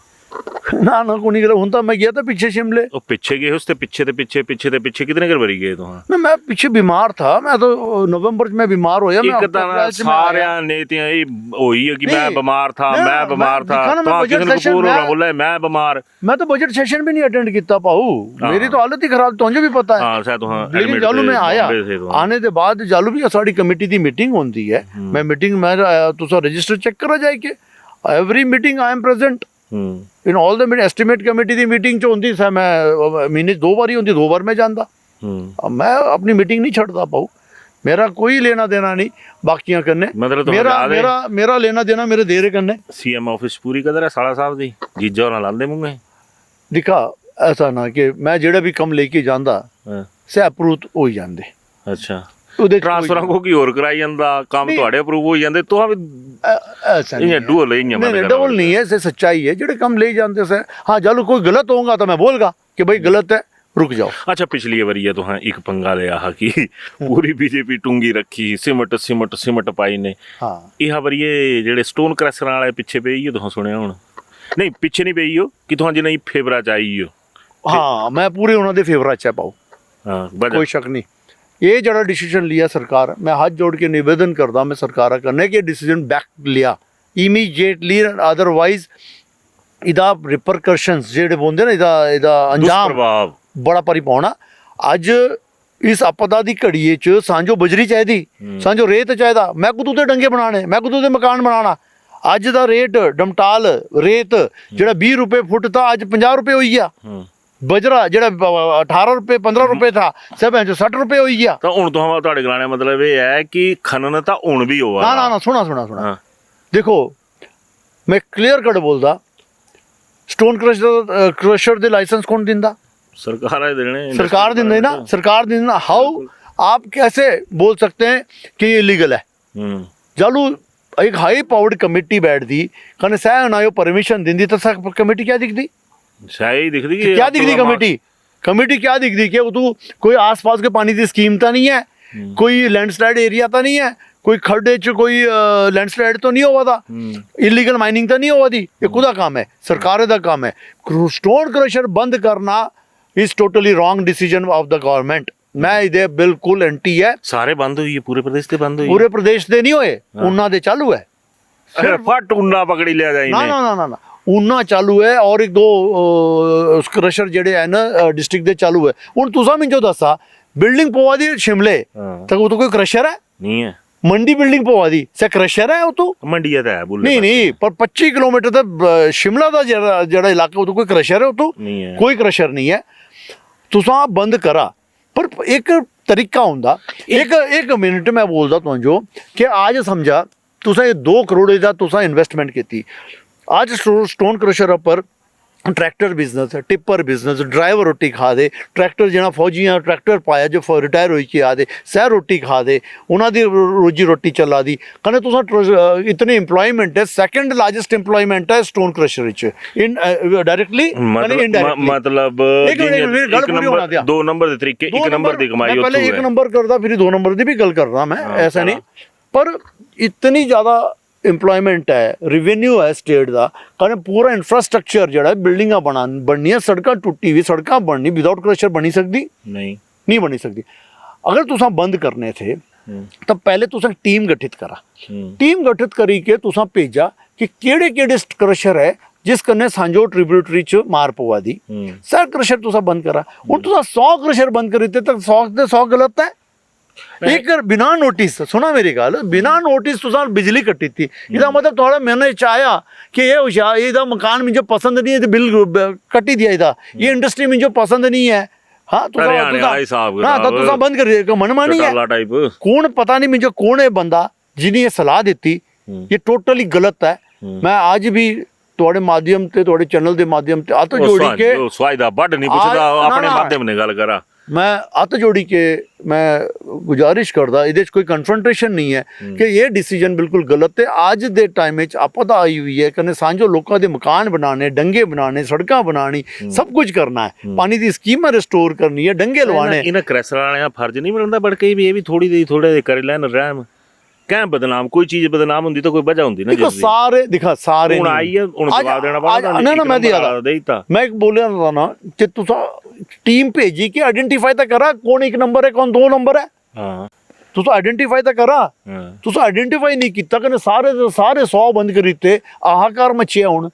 ना ना कोई नहीं हूं तो मैं गया था पीछे शिमले ਉਹ ਪਿੱਛੇ ਗਏ ਉਸ ਤੇ ਪਿੱਛੇ ਕਿਤਨੇ ਘਰ ਵਰੀ ਗਏ ਤੁਹਾਂ मैं पीछे बीमार था मैं तो नवंबर में बीमार होया मैं ਇੱਕ ਤਾਂ ਸਾਰਿਆਂ ਨੇ ਤੇ ਇਹ ਹੋਈ ਹੈ ਕਿ ਮੈਂ ਬਿਮਾਰ ਥਾ ਮੈਂ ਬਿਮਾਰ ਥਾ ਤਾਂ ਕਿਸੇ ਨੂੰ ਕਪੂਰ ਹੋਣਾ ਬੋਲੇ मैं बीमार मैं तो बजट सेशन भी नहीं अटेंड किया पाऊ मेरी तो हालत ही खराब तुझे भी पता है। हाँ शायद तुहां लेकिन जालू में आया आने के बाद जालू भी साड़ी कमेटी की मीटिंग होती है मैं मीटिंग में तुसा रजिस्टर चेक करा जाए कि every meeting I am present in all the estimate committee की मीटिंग च होंदी सा मैं महीने 2 बार ही होंदी 2 बार मैं जांदा मैं अपनी मीटिंग नहीं छड़दा पाऊ मेरा कोई लेना देना नहीं बाकियां करने मतलब मेरा लेना देना मेरे देरे करने। CM ऑफिस पूरी कदर है साला साहब दी जीजा होना लांदे मुंगे दिखा ऐसा ना कि मैं जेड़ा भी कम लेके जांदा से अप्रूव हो जांदे। अच्छा ट्रांसफर को की और कराई ਜਾਂਦਾ ਕੰਮ ਤੁਹਾਡੇ ਅਪਰੂਵ ਹੋ ਜਾਂਦੇ ਤੁਹਾਂ ਵੀ ऐसा नहीं डुअल नहीं डबल नहीं है से सच्चाई है जेड़े कम ले जानते से। हाँ चलो कोई गलत होगा तो मैं बोलगा कि भाई गलत है रुक जाओ। अच्छा पिछली बारी है तुहां एक पंगा लिया हा कि पूरी बीजेपी टूंगी रखी सिमट पाई ने। हाँ यह बारी जेड़े स्टोन क्रैशर वाले पिछे पे ही तुहां सुनिया हुण नहीं पिछे नहीं पई हो कि तुहां जिन्हें फेवरा चाहिए। हाँ मैं पूरे उन्होंने दे फेवरा च पाऊ हाँ कोई शक नहीं। ये जड़ा डिसीजन लिया सरकार मैं हाथ जोड़ के निवेदन करता मैं सरकार करने के डिसीजन बैक लिया इमीडिएटली अदरवाइज इदा रिपरकशंस जेडे बोलते ना इदा अंजाम बड़ा भारी पाना। अज इस आपदा की घड़ी च सांजो बजरी चाहिए सांजो रेत चाहिए मैं कुदू दे डंगे बनाने मैं कुदू दे मकान बनाना। अज का रेट डमटाल रेत जेड़ा 20 रुपए फुट था अज 50 रुपए हो गया। बजरा जेड़ा 18 रुपए 15 रुपए था सब 60 रुपए हो गया। तो हुण तुहां तुहाडे गलाने मतलब ये है कि खनन तो हुण भी होवा ना ना सुना देखो मैं क्लियर कट बोलदा स्टोन क्रशर दे लाइसेंस कौन दिंदा सरकार देने सरकार दिंदी ना सरकार दिंदी ना। हाउ आप कैसे बोल सकते हैं कि ये इलीगल है। जालू एक हाई पावर्ड कमेटी बैठदी कने सह ना परमिशन दिंदी तो कमेटी क्या दिखदी शायद दिख रही क्या दिख रही कमेटी क्या दिख रही कि तू कोई आसपास के पानी की स्कीम तो नहीं है कोई लैंडस्लाइड एरिया तो नहीं है कोई खड्डे च कोई लैंडस्लाइड तो नहीं हुआ था इलीगल माइनिंग तो नहीं हुआ थी। ये खुदा काम है सरकार का काम है। स्टोन क्रशर बंद करना is totally wrong decision of the government. मैं इधे बिल्कुल एंटी है। सारे बंद हुई है पूरे प्रदेश से बंद हुई पूरे प्रदेश से नहीं हुए उन्ना दे चालू है फट उन्ना पकड़ी लिया जाए ना ना ना ना उन्ना चालू है और एक दो क्रशर जेडे है ना डिस्ट्रिक्ट दे चालू है। हुण तुसा मिंजो दसा बिल्डिंग पवा दी शिमले तो वो तो कोई क्रशर है नहीं है मंडी बिल्डिंग पवा दी से क्रशर है वो तो मंडी है नहीं नहीं पर 25 किलोमीटर तक शिमला दा जेड़ा इलाका वो तो कोई क्रशर है वो तो नहीं है कोई क्रशर नहीं है। तुसा बंद करा पर एक तरीका हुंदा एक मिनट मैं बोलदा तुझो कि आज समझा तुसा ये 2 करोड़ दा तुसा इन्वेस्टमेंट कीती आज स्टोन क्रशर पर ट्रैक्टर बिजनेस है, टिप्पर बिजनेस, ड्राइवर रोटी खा दे, ट्रैक्टर जिन्ना फौजियां ट्रैक्टर पाया जो रिटायर होई के आ दे सह रोटी खा दे, उन्हां दी रोजी रोटी चला दी कन्नै तुसां इतनी एम्प्लॉयमेंट है, सेकंड लार्जेस्ट एम्प्लॉयमेंट है stone crusher which in directly मतलब दो नंबर दे तरीके, एक नंबर दी कमाई मैं पहले एक नंबर करदा फिर दो नंबर दी भी गल करदा मैं, ऐसा नहीं, पर इतनी ज़्यादा इंप्लॉयमेंट है, रिवेन्यू है स्टेट का, कारण पूरा इंफ्रास्ट्रक्चर जड़ा बिल्डिंगां बननियां, सड़कां टुट्टी हुई, सड़कां बननी विदाउट क्रशर बनी सकती नहीं बनी सकती। अगर तुसां बंद करने थे तो पहले तुसां टीम गठित करा, टीम गठित करी के तुसां भेजा कि केड़े केड़े क्रशर है जिस कन्नै सांजो ट्रिब्यूटरी च मार पवा दी, सर क्रशर तुसां बंद करा। हुण तुसां 100 क्रशर बंद करी ते 100 दे 100 गलत है। एक बिना नोटिस सुना मेरी गल, बिना नोटिस तुसां बिजली कट्टी थी, इसदा मतलब थोड़ा मैंने चाया कि ये होशियार ये मकान मुझे पसंद नहीं है तो बिल कट्टी दिया इदा, ये इंडस्ट्री मुझे पसंद नहीं है, हाँ तुसां बंद कर मनमानी है कौन पता नहीं मुझे कौन है बंदा जिन्हें ये सलाह दी, ये टोटली गलत है। मैं आज भी ਤੁਹਾਡੇ ਮਾਧਿਅਮ ਤੇ ਤੁਹਾਡੇ ਚੈਨਲ ਦੇ ਮਾਧਿਅਮ ਤੇ ਹੱਥ ਜੋੜੀ ਕੇ ਸਵਾਇਦਾ ਵੱਡ ਨਹੀਂ ਪੁੱਛਦਾ, ਆਪਣੇ ਮਾਧਿਅਮ ਨੇ ਗੱਲ ਕਰਾ, मैं हथ जोड़ी के मैं गुजारिश करदा इहदे च कोई कन्फ्रंटेशन नहीं है कि ये डिसीजन बिल्कुल गलत है। आज दे टाइम में आपदा आई हुई है कन्नै सांझो लोकां दे मकान बनाने, डंगे बनाने, सड़कां बनानी, सब कुछ करना है, पानी दी स्कीमां रिस्टोर करनी है, डंगे लवाने। इन्हां क्रैशर वालियां फर्ज नहीं बनदा बड़के भी ये भी थोड़े कर लैन रहम क्या बदनाम, कोई चीज बदनाम होंदी तो कोई वजह होंदी ना, देखो सारे दिखा सारे हुन आई है, हुन जवाब देना पड़ा ना मैं दिया मैं एक बोलिया था ना कि तुसा टीम भेजी के आइडेंटिफाई तो करा कौन एक नंबर है कौन दो नंबर है, हां तुसा आइडेंटिफाई तो करा, तुसा आइडेंटिफाई नहीं कीता कने सारे 100 बंद करी ते आहाकार मचिया। हुन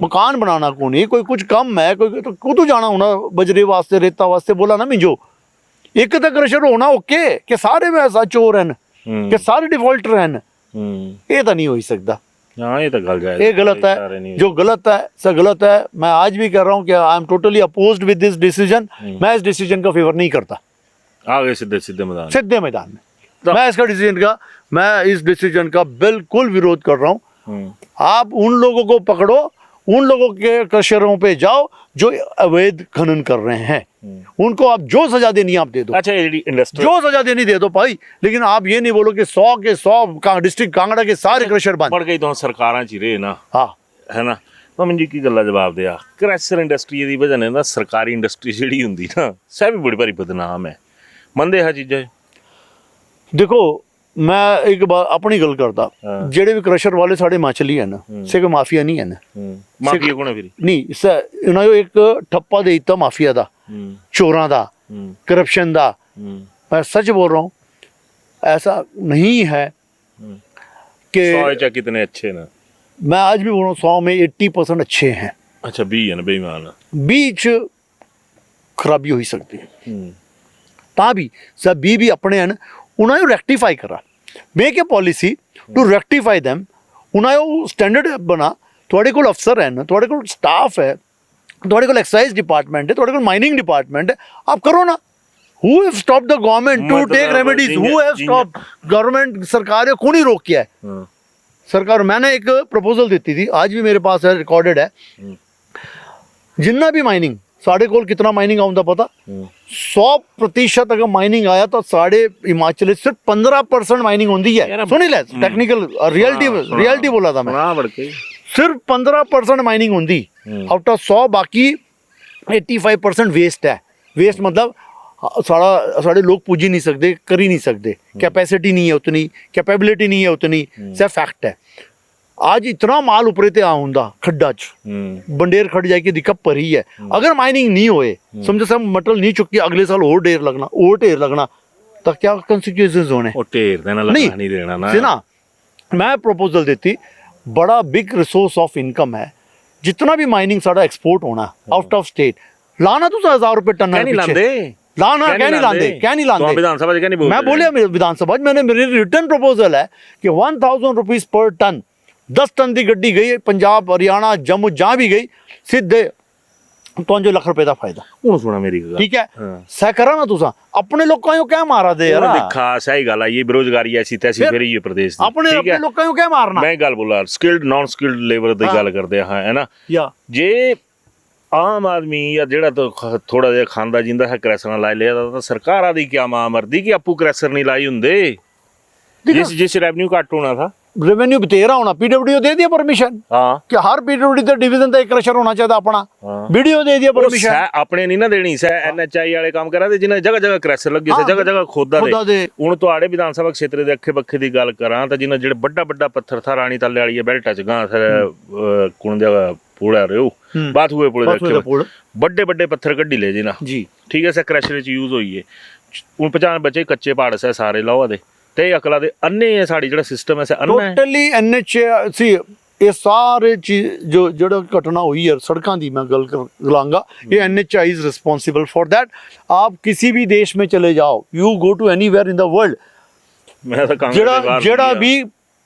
मकान बनाना कोनी, कोई कुछ कम है, कोई तो कुतू जाना होना बजरे वास्ते रेता वास्ते, बोला ना मिंजो एक तो क्रशर होना ओके कि सारे में ऐसा चोर हैं कि सारे डिफॉल्टर हैं, ये तो नहीं हो सकता, हाँ ये तो गल जाए, ये गलत है, जो गलत है सब गलत है। मैं आज भी कह रहा हूँ कि I am totally opposed with this decision, मैं इस डिसीजन का फेवर नहीं करता, आगे सीधे मैदान में मैं इसका डिसीजन का मैं इस डिसीजन का बिल्कुल विरोध कर रहा हूँ। आप उन लोगों को पकड़ो, उन लोगों के क्रशरों पे जाओ जो अवैध खनन कर रहे हैं, उनको आप जो सजा देनी आप दे दो, अच्छा इंडस्ट्री जो सजा देनी दे दो भाई, लेकिन आप ये नहीं बोलो कि 100 के 100 डिस्ट्रिक्ट कांगड़ा के सारे क्रशर बंद पड़ गई तो सरकारां च रहे ना, हाँ है ना। मैं जी की गल्ला जवाब दिया, क्रशर इंडस्ट्री दी वजह ने ना सरकारी इंडस्ट्री जिहड़ी हुंदी ना सह भी बड़ी भारी बदनाम है, मंदे है चीज़ां। देखो मैं एक बार अपनी गल करता, जेड़े भी क्रशर वाले साढ़े हिमाचली है ना, से कोई माफिया नहीं है ना, माफिया कौन है फिर नहीं इन्होंने एक ठप्पा दे दिता माफिया दा, चोरां दा, करप्शन दा। मैं सच बोल रहा हूँ ऐसा नहीं है कि 100 कितने अच्छे ना, मैं आज भी बोल रहा हूँ 100 में 80% अच्छे हैं, अच्छा 20 है ना बेईमान, बीच खराबी हो सकती है, ता भी सब भी अपने हैं उन्हें रेक्टिफाई करा, make a policy to rectify them, उन्हें स्टैंडर्ड बना, थोड़े को अफसर हैं, थोड़े को स्टाफ है, थोड़े को एक्साइज डिपार्टमेंट है, थोड़े को माइनिंग डिपार्टमेंट है, आप करो ना। Who have stopped the government to take remedies? Who have stopped government? सरकार को नहीं रोक किया है सरकार। मैंने एक प्रपोजल दी थी, आज भी मेरे पास है, रिकॉर्डेड है, जिन्ना भी माइनिंग साढ़े कोल कितना माइनिंग आउंदा पता, 100% अगर माइनिंग आया तो साढ़े हिमाचल सिर्फ 15% माइनिंग होती है। सुनी ले टेक्निकल रियलिटी बोला था मैं, सिर्फ 15% माइनिंग होती आउट ऑफ 100, बाकी 85% वेस्ट है। वेस्ट मतलब साढ़े लोग पूजी नहीं सकते, कर ही नहीं सकते, कैपेसिटी नहीं है उतनी, कैपेबिलिटी नहीं है उतनी, सिर्फ फैक्ट है। आज इतना माल उपरे ते आउंदा खड्डा च बंडेर खड़ जाए कि दिक्कत पर ही है। अगर माइनिंग नहीं होए, समझो सब मटल नहीं चुकी, अगले साल और ढेर लगना तो क्या कंसिक्वेंसेस होने, ढेर देना नहीं देना ना। मैं प्रपोजल देती, बड़ा बिग रिसोर्स ऑफ इनकम है, जितना भी माइनिंग साड़ा एक्सपोर्ट होना आउट ऑफ स्टेट, लाना तो 1000 रुपये टन लाना क्या नहीं लाते विधानसभा मैं बोलिया विधानसभा मैंने मेरी रिटर्न प्रपोजल है कि 1000 रुपीज पर टन, 10 टन की गड्डी गई पंजाब हरियाणा जम्मू जहाँ भी गई, सीधे 5 लाख रुपए का फायदा। हूं सुना मेरी गल, ठीक है सह करा ना तुसा अपने लोगों को क्या मारा दे यार, देखा सही गल है, ये बेरोजगारी ऐसी तैसी फिर ये प्रदेश अपने लोगों को क्या मारना। मैं गल बोला स्किल्ड नॉन स्किल्ड लेबर दी गल करदे हां, है ना। या जे ਆਮ ਆਦਮੀ ਜਾਂ ਜਿਹੜਾ ਤਾਂ ਥੋੜਾ ਜਿਹਾ ਖਾਂਦਾ ਜਿੰਦਾ ਹੈ ਕ੍ਰੈਸਰ ਲਾਈ ਲਿਆ ਤਾਂ ਸਰਕਾਰਾਂ ਦੀ ਕੀ ਮਾਂ ਮਰਦੀ ਕਿ ਆਪੂ ਕ੍ਰੈਸਰ ਨਹੀਂ ਲਾਈ ਹੁੰਦੇ ਜਿਸ ਰੈਵਨਿਊ ਘੱਟ ਹੋਣਾ ਥਾ रेवेन्यू तेरा होना, पीडब्ल्यू दे दिया परमिशन हाँ कि हर पीडब्ल्यू के डिवीजन का एक क्रशर होना चाहिए अपना, वीडियो दे दिया परमिशन। ਆਪਣੇ ਨਹੀਂ ਨਾ ਦੇਣੀ ਸੈ ਐਨਐਚਆਈ ਵਾਲੇ ਕੰਮ ਕਰਾ ਤੇ ਜਿਨ੍ਹਾਂ ਜਗ੍ਹਾ ਜਗ੍ਹਾ ਕ੍ਰੈਸ਼ਰ ਲੱਗੇ ਸੇ ਜਗ੍ਹਾ ਜਗ੍ਹਾ ਖੋਦਾ ਦੇ। ਹੁਣ ਤੁਹਾਡੇ ਵਿਧਾਨ ਸਭਾ ਖੇਤਰ ਦੇ ਅੱਖੇ ਬੱਖੇ ਦੀ ਗੱਲ ਕਰਾਂ ਤਾਂ ਜਿਨ੍ਹਾਂ ਜਿਹੜੇ ਵੱਡਾ ਵੱਡਾ ਪੱਥਰ ਥਾ ਰਾਣੀ ਤਾਲੇ ਵਾਲੀ ਬੈਲਟਾ ਚ ਗਾਂ ਕੁਣ ਦੇ ਪੂੜਾ ਰਿਓ ਬਾਥੂਏ ਪੁਲੇ ਦੇ ਵੱਡੇ ਵੱਡੇ ਪੱਥਰ ਕੱਢੀ ਲੈ ਜੀ ਨਾ ਜੀ ਠੀਕ ਹੈ ਸਰ ਕ੍ਰੈਸ਼ਰ ਚ ਯੂਜ਼ ਹੋਈ ਹੈ। ਹੁਣ 50 ਬੱਚੇ ਕੱਚੇ ਪਹਾੜ ਸੇ ਸਾਰੇ ਲਾਵਾ ਦੇ ਤੇ ਅਕਲਾ ਦੇ ਅੰਨੇ ਹੈ ਸਾਡੀ ਜਿਹੜਾ ਸਿਸਟਮ ਹੈ ਸੇ ਅੰਨਾ ਹੈ ਟੋਟਲੀ ਐਨਐਚ ਸੀ। ਇਹ ਸਾਰੇ ਚੀਜ਼ ਜੋ ਜਿਹੜਾ ਘਟਨਾ ਹੋਈ ਹੈ ਸੜਕਾਂ ਦੀ ਮੈਂ ਗੱਲ ਕਰਾਂਗਾ, ਇਹ NHAI is responsible for that. आप किसी भी देश में चले जाओ, you go to anywhere in the world, ਮੈਂ ਤਾਂ ਕਾਂਗਰਸ ਜਿਹੜਾ ਵੀ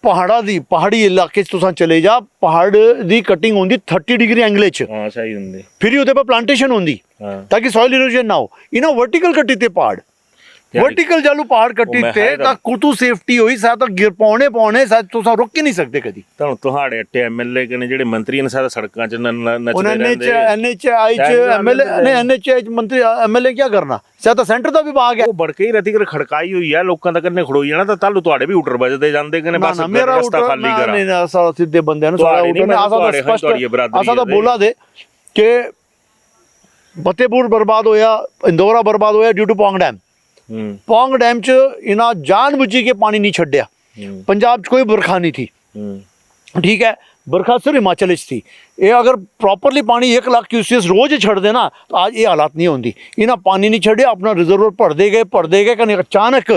ਪਹਾੜੀ ਇਲਾਕੇ 'ਚ ਤੁਸੀਂ ਚਲੇ ਜਾ, ਪਹਾੜ ਦੀ ਕਟਿੰਗ ਹੁੰਦੀ 30 ਡਿਗਰੀ ਐਂਗਲ 'ਚ, ਹਾਂ ਸਹੀ ਹੁੰਦੀ, ਫਿਰ ਉਹਦੇ ਪਰ ਪਲਾਂਟੇਸ਼ਨ ਹੁੰਦੀ ਤਾਂ ਕਿ ਸੋਇਲ ਇਰੋਜਨ ਨਾ ਹੋ। ਇਹਨਾਂ वर्टिकल ਕੱਟੀ ਤੇ ਪਹਾੜ वर्टिकल जालू पहाड़ कट्टी ते ता कुतु सेफ्टी होई सा तो गिर पौने सा तुसा रोक ही नहीं सकते कदी। ਤੁਹਾਡੇ ਅੱਟੇ ਐਮਐਲਏ ਕਨੇ ਜਿਹੜੇ ਮੰਤਰੀ ਨੇ ਸਾਰੇ ਸੜਕਾਂ 'ਚ ਨੱਚਦੇ ਰਹਿੰਦੇ। एनएचआई च एमएलए ने एनएचआई मंत्री एमएलए क्या करना सा तो सेंटर ਦਾ ਵਿਭਾਗ ਹੈ। ਉਹ ਬੜਕੇ ਹੀ ਰਤੀ ਕਰ ਖੜਕਾਈ ਹੋਈ ਆ ਲੋਕਾਂ ਦਾ ਕੰਨੇ ਖੜੋਈ ਜਾਣਾ ਤਾਂ ਤਾਲੂ ਤੁਹਾਡੇ ਵੀ ਉਟਰ ਵੱਜਦੇ ਜਾਂਦੇ ਕਨੇ ਬਸ ਰਸਤਾ ਖਾਲੀ ਕਰਾ। ਨਹੀਂ ਨਾ ਸਾਰਾ ਸਿੱਧੇ ਬੰਦਿਆਂ ਨੂੰ ਸਾਰਾ ਉਟਰ ਨੇ ਆਸਾ ਦਾ ਸਪਸ਼ਟ ਆਸਾ ਦਾ ਬੋਲਾ ਦੇ ਕਿ ਫਤਿਹਪੁਰ ਬਰਬਾਦ ਹੋਇਆ, ਇੰਦੌਰਾ ਬਰਬਾਦ ਹੋਇਆ due to Pong dam. Pong dam 'ਚ ਇਹਨਾਂ ਜਾਣ ਬੁੱਝੀ ਕੇ ਪਾਣੀ ਨਹੀਂ ਛੱਡਿਆ। ਪੰਜਾਬ 'ਚ ਕੋਈ ਬਰਖਾ ਨਹੀਂ ਥੀ, ठीक है, बरखा सिर्फ हिमाचल थी। ये अगर प्रॉपरली पानी 1 लाख क्यूसेस रोज छड़ देना तो आज ये हालात नहीं होती। इन्हें पानी नहीं छड़े, अपना रिजर्वर भर दे गए कने अचानक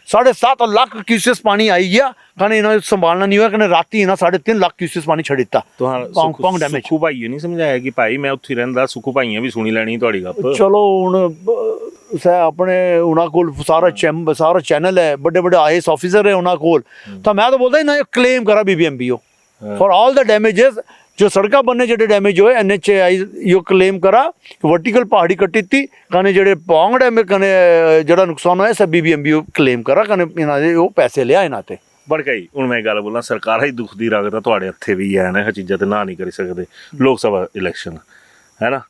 7.5 लाख क्यूसेस पानी आई गया कने इन्हें संभालना नहीं हुआ कने राती इन्हें 3.5 लाख क्यूसेस पानी छड़ दिता। पौंग डैम सुखू भाई नहीं समझाया कि भाई मैं उत्थे रहिंदा, सुखू भाइयां भी सुनी लैनी तुहाडी गप। चलो हुण सै अपने उन्हां कोल सारा चैनल है, बड़े बड़े IAS ऑफिसर है उन्हां कोल, तो मैं तो बोलदा इन्हें क्लेम करा BBMBO for all the damages जो सड़का बनने जेडे डैमेज होए। एनएचआई यो क्लेम करा वर्टिकल पहाड़ी कट्टी थी कने जेडे पौंग डैम कने जेड़ा नुकसान होया सब BBMBO क्लेम करा कने इना दे ओ पैसे लिया इना ते बड़ गई। हुण मैं गल बोलां सरकारां ही दुख दी रगत तुहाडे हत्थे भी है ना, चीज़ां ते ना नहीं करी सकदे। लोक सभा इलैक्शन है ना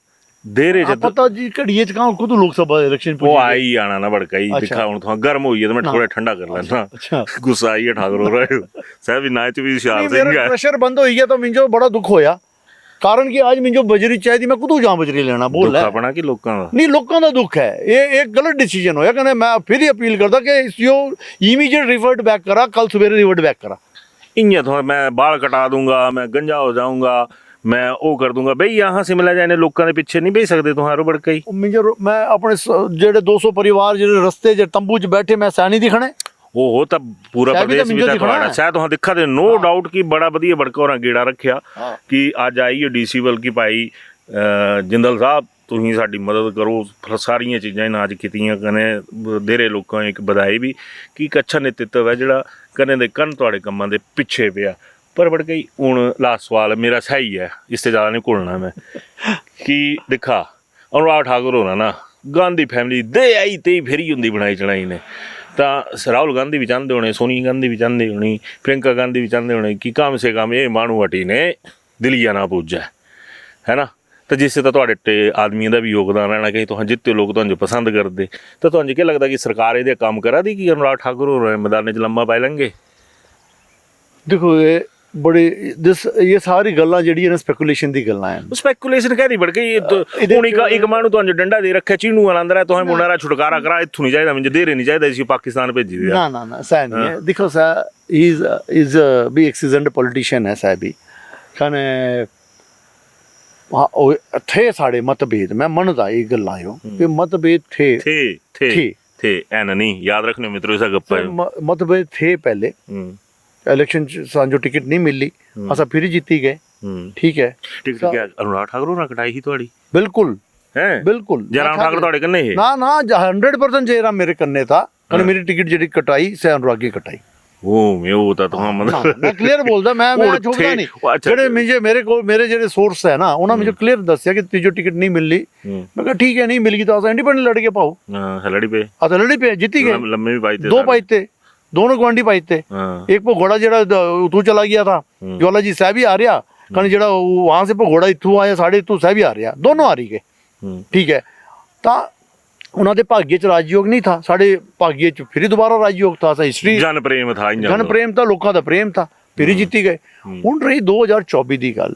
देरे जद पता जी घड़िए च कहां खुद लोक सभा इलेक्शन वो आई आना ना बड़का ही दिखा। हुण तुहां गर्म होई है तो मैं थोड़ा ठंडा कर लेना। गुस्सा आई है ठाकुर हो रहे हो साहब भी नाच भी होशियार सिंह है। प्रेशर बंद हो गया तो मिंजो बड़ा दुख होया, कारण कि आज मिंजो बजरी चाहिए, मैं कुतों जां बजरी लेना बोल है अपना कि लोकां दा नहीं, लोकां दा दुख है। ये एक गलत डिसीजन होया कने मैं फिर ही अपील करदा कि इसको इमीडिएट रिवर्ट बैक करा, कल सवेरे रिवर्ट बैक करा। इयां तो मैं बाल कटा दूंगा, मैं गंजा हो जाऊंगा, मैं वो कर दूंगा भाई यहाँ शिमला जाने लोगों के पीछे नहीं भेज सकते तुम्हारो बड़का ही। मैं अपने जेडे 200 परिवार जेडे रस्ते जे तंबू च बैठे मैं सैनी दिखने ओहो तब पूरा प्रदेश भी था शायद तुहां दिखा दे नो डाउट कि बड़ा वधिया बड़का होरां गेड़ा रखिया कि अज आई डीसी बल की भाई जिंदल साहब तुसीं साडी मदद करो। सारियां चीज़ां इन्हां अज कीतियां कने धेरे लोकां एक बधाई भी कि एक अच्छा नेतृत्व है जिहड़ा कने दे कन तुहाडे कम्मां दे पिछे पिया। पर बड़ गई हूँ लास्ट सवाल मेरा सही है, इससे ज़्यादा नहीं घुलना मैं कि दिखा अनुराग ठाकुर होना ना गांधी फैमिली दे आई ते फेरी होंगी बनाई चढ़ाई ने तो राहुल गांधी भी चाहते होने, सोनिया गांधी भी चाहते होनी, प्रियंका गांधी भी चाहते होने कि कम से कम ये मानू हटी ने दिलिया ना पुज्जा है ना। तो जिससे तो तुहाडे आदमियों का भी योगदान रहना कि तुहां जितने लोग तुहानू पसंद करते तो तुहानू क्या लगता कि सरकार ये काम करा दी कि अनुराग ठाकुर हो रहे मैदान च लम्मा पाई लेंगे। देखो बड़े ये सारी गल्लां जेहड़ियां ने स्पैकुलेशन दी गल्लां हैं। स्पैकुलेशन कहदी बड़ गई हुण एक मानू तुहानू डंडा दे रखे चीनू वाला अंदर है तुहां मुंडारा छुटकारा करा इत्थों नहीं चाहिदा मुझे देरे नहीं चाहिदा इसी पाकिस्तान भेजी दिया ना सह नहीं है। देखो सह इज बी एक्सीजेंट पॉलिटिशियन है सह भी कने थे साढ़े मतभेद मैं मनदा ये गल्लां यो कि मतभेद थे ऐन नहीं याद रखने मित्रों इसा गप्पा मतभेद थे पहले इलेक्शन जो टिकट नहीं मिली असा फिर ही जीती गए। ठीक है टिकट क्या अनुराग ठाकुर होना कटाई ही थोड़ी बिल्कुल है बिल्कुल जयराम ठाकुर थोड़े कन्ने है ना 100% जयराम मेरे कन्ने था कने मेरी टिकट जेडी कटाई से अनुराग की कटाई ओ मैं होता तो हम मैं क्लियर बोलदा मैं झूठा नहीं जेडे मेरे जेडे सोर्स है ना उन्होंने मुझे क्लियर दसया कि तुझे टिकट नहीं मिलनी। मैं कहा ठीक है नहीं मिल गई तो असा इंडिपेंडेंट लड़ के पाओ लड़ी पे जीती गए लम्मे भी पाई थे 2 पाई थे दोनों गवांडी पाई थे। एक वो घोड़ा जेड़ा तू चला गया था ज्वाला जी साहब ही आ रहा कहने जड़ा वहाँ से भगोड़ा इतों आया साढ़े इतों सह भी आ रहा, दोनों हारी गए। ठीक है, तो उन्होंने भाग्य च राजयोग नहीं था, साढ़े भाग्य च फिर दोबारा राजयोग था। हिस्ट्री जन प्रेम था, जन प्रेम था, लोगों का प्रेम था, फिर ही जीती गए। हुण रही 2024 की गल,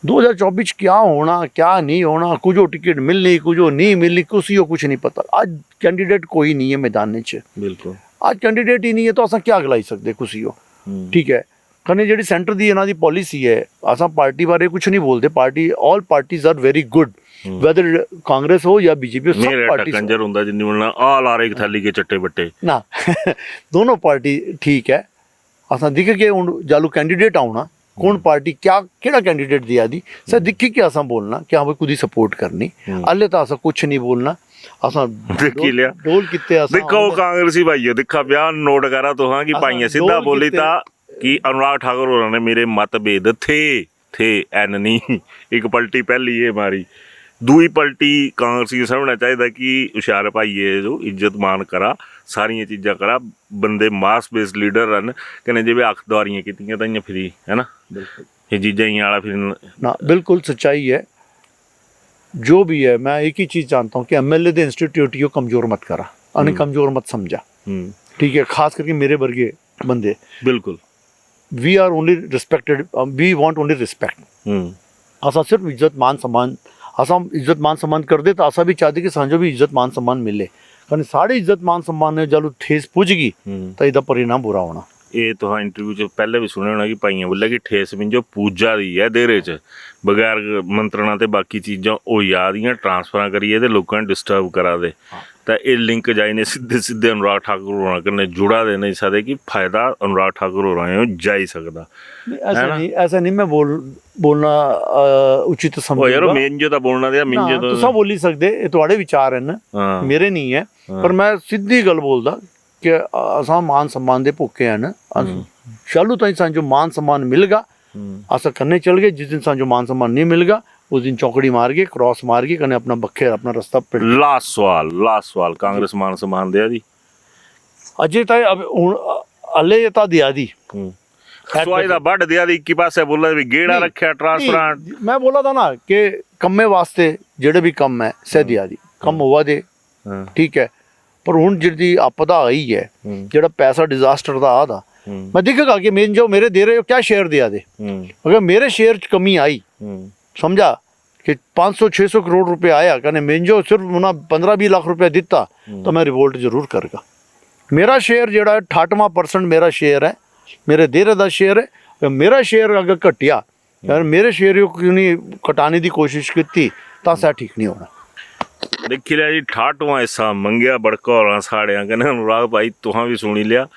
2024 क्या होना क्या नहीं होना, कुछ टिकट मिलनी कुछ नहीं मिलनी, किसी को कुछ नहीं पता। आज कैंडीडेट कोई नहीं है मैदान च, बिल्कुल आज कैंडीडेट ही नहीं है तो अस क्या गलाई सकते किसी को। ठीक है, कने जी सेंटर की इन्हों की पॉलिसी है, अस पार्टी बारे कुछ नहीं बोलते, party all parties are very good, whether Congress हो या बीजेपी हो, सब पार्टी कंजर हुंदा जिन्नी बोलना आ ला रहे थैली के चट्टे बट्टे ना दोनों पार्टी ठीक है। असा दिख के हुण जालू कैंडीडेट आउना कौन पार्टी क्या केड़ा कैंडीडेट दिया दी सर दिखी के असा बोलना कि हाँ भाई कुदी सपोर्ट करनी, अल्ले तो असा कुछ नहीं बोलना। असा देखी लिया डोल किते असा देखो कांग्रेसी भाइयों दिखा बयान नोट करा तो हाँ कि भाइयों सीधा बोली था कि अनुराग ठाकुर होना ने मेरे मतभेद थे एन नहीं, एक पलटी पहली ये मारी, दूई पलटी कांग्रेसी समझना चाहिए कि हुशियार भाईए जो इज्जत मान करा, सारिया चीज़ा करा, बंदे मास बेस्ड लीडर रन कहने जिवें अख दवारियां कीतियां तां फिरी है ना, ये चीज़ा ही आला फिर ना बिल्कुल सच्चाई है। जो भी है मैं एक ही चीज़ जानता हूँ कि MLA दे इंस्टीट्यूट को कमज़ोर मत करा, अने कमज़ोर मत समझा। ठीक है, खास करके मेरे वर्गे बंदे बिल्कुल we are only respected, we want only respect. असा सिर्फ इज्जत मान सम्मान, असा इज्जत मान सम्मान कर दे तो असा भी चाहते कि सांजो भी इज्जत मान सम्मान मिले, कारण साढ़े इज्जत मान सम्मान ने जब ठेस पुज गई तो इसका परिणाम बुरा होना। ये तो हाँ इंटरव्यू च पहले भी सुने होना कि भाइयों बोले कि ठेस मिंजो पूजा दी है देरे च बगैर मंत्रणा ते बाकी चीज़ां ओ याद दियां ट्रांसफर करिए ते लोकां डिस्टर्ब करा दे, तो ये लिंक जाए ने सीधे सीधे अनुराग ठाकुर होना कन्नै जुड़ा दे नहीं सकते कि फायदा अनुराग ठाकुर हो रहे हो जाई सकदा। ऐसा नहीं मैं बोलना उचित समझूंगा यार मिंजो दा बोलना दे मिंजो तो तुसा बोल ही सकदे, ये तुहाडे विचार हैं ना, मेरे नहीं है। पर मैं सीधी गल बोलदा कि असा मान सम्मान दे भुखे हैं, चालू ताई सांजो मान सम्मान मिलगा असा करने चल गए, जिस दिन सांजो मान सम्मान नहीं मिलगा उस दिन चौकड़ी मार के क्रॉस मार के कने अपना बखे अपना रास्ता पे। लास्ट सवाल कांग्रेस मान सम्मान दिया दी अजय ताई अब अल्ले ता दिया दी सवाई दा बड़ दिया दी की पासे बोला भी गेड़ा रखया ट्रांसफर। मैं बोला था ना कि कम्मे वास्ते जेड़े भी कम है सह दिया दी कम हुआ दे, ठीक है, पर हुण जिहड़ी आपदा आई है जेड़ा पैसा डिजास्टर दा आदा मैं दिखेगा कि मेन जो मेरे दे रहे हो क्या शेयर दिया दे, अगर मेरे शेयर च कमी आई समझा कि 500-600 करोड़ रुपए आया कहने मेन जो सिर्फ उन्हें 15-20 लाख रुपया दिता तो मैं रिवोल्ट जरूर करगा। मेरा शेयर जेड़ा 68% मेरा शेयर है, मेरे देरे का शेयर है, मेरा शेयर अगर घटिया यार मेरे शेयर को नहीं कटाने की कोशिश की तो सह ठीक नहीं होना। देखी लिया जी 68वां हिस्सा मंगया बड़का होना साड़िया कहने अनुराग भाई तुहां भी सुनी लिया,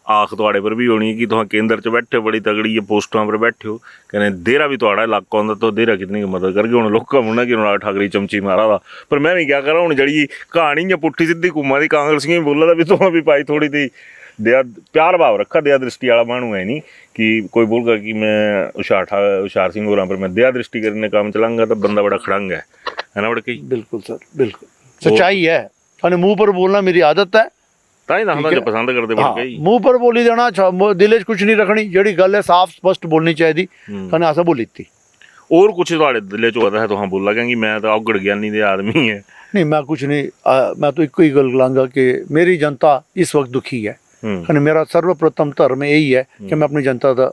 आख तुहाड़े पर भी होनी कि तुहां केंद्र च बैठे हो बड़ी तगड़ी पोस्टां पर बैठे हो, कहने देरा भी तुहाड़ा इलाका होंदा तो देरा कितनी मदद करके हुण लोकां मुन्ना कि अनुराग ठाकरे चमची मारा दा, पर मैं भी क्या करा हुण जड़ी कहानी इयां पुट्ठी सिद्धी घुम्मा दी कांग्रेसियां भी बोला दा भी तुहां भी भाई थोड़ी दी दया प्यार भाव रखा, दया दृष्टि वाला मानू है नहीं कि कोई बोलगा कि मैं हुशियार सिंह होरां पर मैं दया दृष्टि करने काम चलाऊंगा तो बंदा बड़ा खड़ंग है ना बड़ा कही। बिल्कुल सर बिल्कुल सच्चाई है, थाने मुंह पर बोलना मेरी आदत है, ताई ना जो पसंद करते बड़ा कही मुंह पर बोली देना, दिल च कुछ नहीं रखनी, जेड़ी गल है साफ स्पष्ट बोलनी चाहिए, थाने ऐसा बोली थी और कुछ तुहाड़े दिल च होता है तो हाँ बोला क्योंकि मैं तो औगड़ ज्ञानी दे आदमी है नहीं मैं कुछ नहीं, मैं तो एक ही गल गलांगा कि मेरी जनता इस वक्त दुखी है, मेरा सर्वप्रथम धर्म यही है कि मैं अपनी जनता का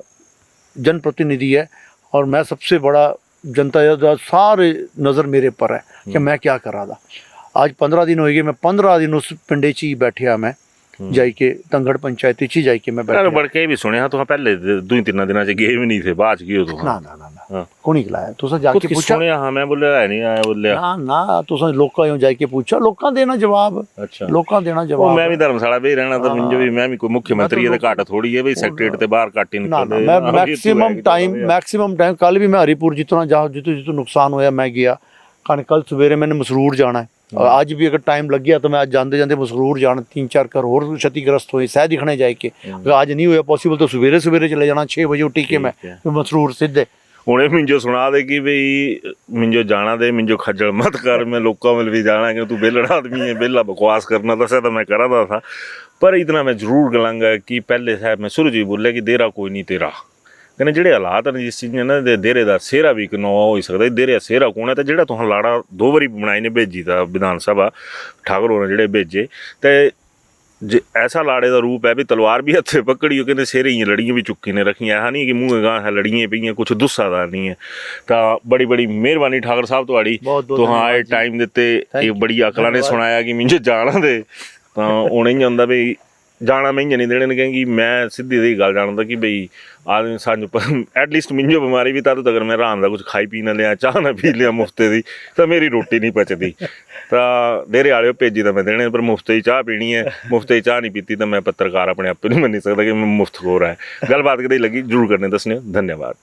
जनप्रतिनिधि है और मैं सबसे बड़ा जनता सारे नज़र मेरे पर है कि मैं क्या करा दा। आज 15 दिन हो गए, मैं 15 दिन उस पिंडे च ही बैठा, मैं जाके तंगड़ पंचायत च जाके मैं बैठा। बड़के भी सुने तो पहले 2-3 दिन च गए भी नहीं थे, बाद गए तो ना ना ना ना कोनी खिलाया तुसा जाके पूछा सुने हां मैं बोले है नहीं आया बोले ना ना तुसा लोकां यो जाके पूछा, लोकां देना जवाब। अच्छा लोकां देना जवाब। मैं भी धर्मशाला भी रहना तो मिंजो भी मैं भी कोई मुख्यमंत्री दे घाट थोड़ी है भाई सेक्रेटरी ते बाहर काट ही निकल। मैं मैक्सिमम टाइम कल भी मैं हरिपुर जितना जितो नुकसान होया मैं गया, कल सवेरे मैंने मसरूर जाना है, आज भी अगर टाइम लग गया तो मैं आज जाते जाते मसरूर जाना, 3-4 घर और क्षतिग्रस्त हुए सह दिखने जाके, अगर आज नहीं हुआ पॉसिबल तो सवेरे सवेरे चले जाना 6 बजे उठी के मैं मसरूर सीधे। हुणे मिंजो सुना दे कि भाई मिंजो जाना दे, मिंजो खज्जल मत कर, मैं लोगों में भी जाना कि तू बेलड़ा आदमी है, बेला बकवास करना दसा तो मैं करा था, पर इतना मैं जरूर गलांगा कि पहले साहब मैं शुरू जी बोले कि देरा कोई नहीं तेरा, ਕਹਿੰਦੇ ਜਿਹੜੇ ਹਾਲਾਤ ਨੇ ਜਿਸ ਚੀਜ਼ ਨੇ ਦੇ ਦੇਰੇ ਦਾ ਸਿਹਰਾ ਵੀ ਇੱਕ ਨਵਾਂ ਹੋ ਸਕਦਾ, ਦੇਰੇ ਦਾ ਸਿਹਰਾ ਕੌਣ ਹੈ ਤੇ ਜਿਹੜਾ ਤੁਹਾਂ ਲਾੜਾ 2 ਵਾਰੀ ਬਣਾਏ ਨੇ ਭੇਜੀ ਦਾ ਵਿਧਾਨ ਸਭਾ ਠਾਕੁਰ ਹੋਰਾਂ ਜਿਹੜੇ ਭੇਜੇ ਤੇ ਜੇ ऐसा लाड़े का रूप है भी तलवार भी हथे पकड़ी कहते सिरे ही लड़ियाँ भी चुकी ने रखियाँ है नहीं कि मूँह गां है लड़ियाँ पईयां कुछ दुस्सादार नहीं है। तो बड़ी बड़ी मेहरबानी ठाकर साहब तुहाड़ी तुहां आए टाइम दिते ये बड़ी अकला ने सुनाया कि मिंजो जाना दे तो उन्हें ही आंदा भी जाना मैं नहीं देने क्योंकि मैं सीधी सी गल जानता कि बई आदमी सानू एटलीस्ट मिंजो बीमारी भी तद तक मैं राम का कुछ खाई पी ना लिया चाह ना पी लिया मुफ्ते की तो मेरी रोटी नहीं पचती तो डेरे आए भेजी तो मैं देने पर मुफ्त ही चाह पीनी है, मुफ्त ही चाह नहीं पीती तो मैं पत्रकार अपने आप नहीं मनी सकता कि मैं मुफ्त खोर है। गलबात कदी लगी जरूर करने दसने, धन्यवाद।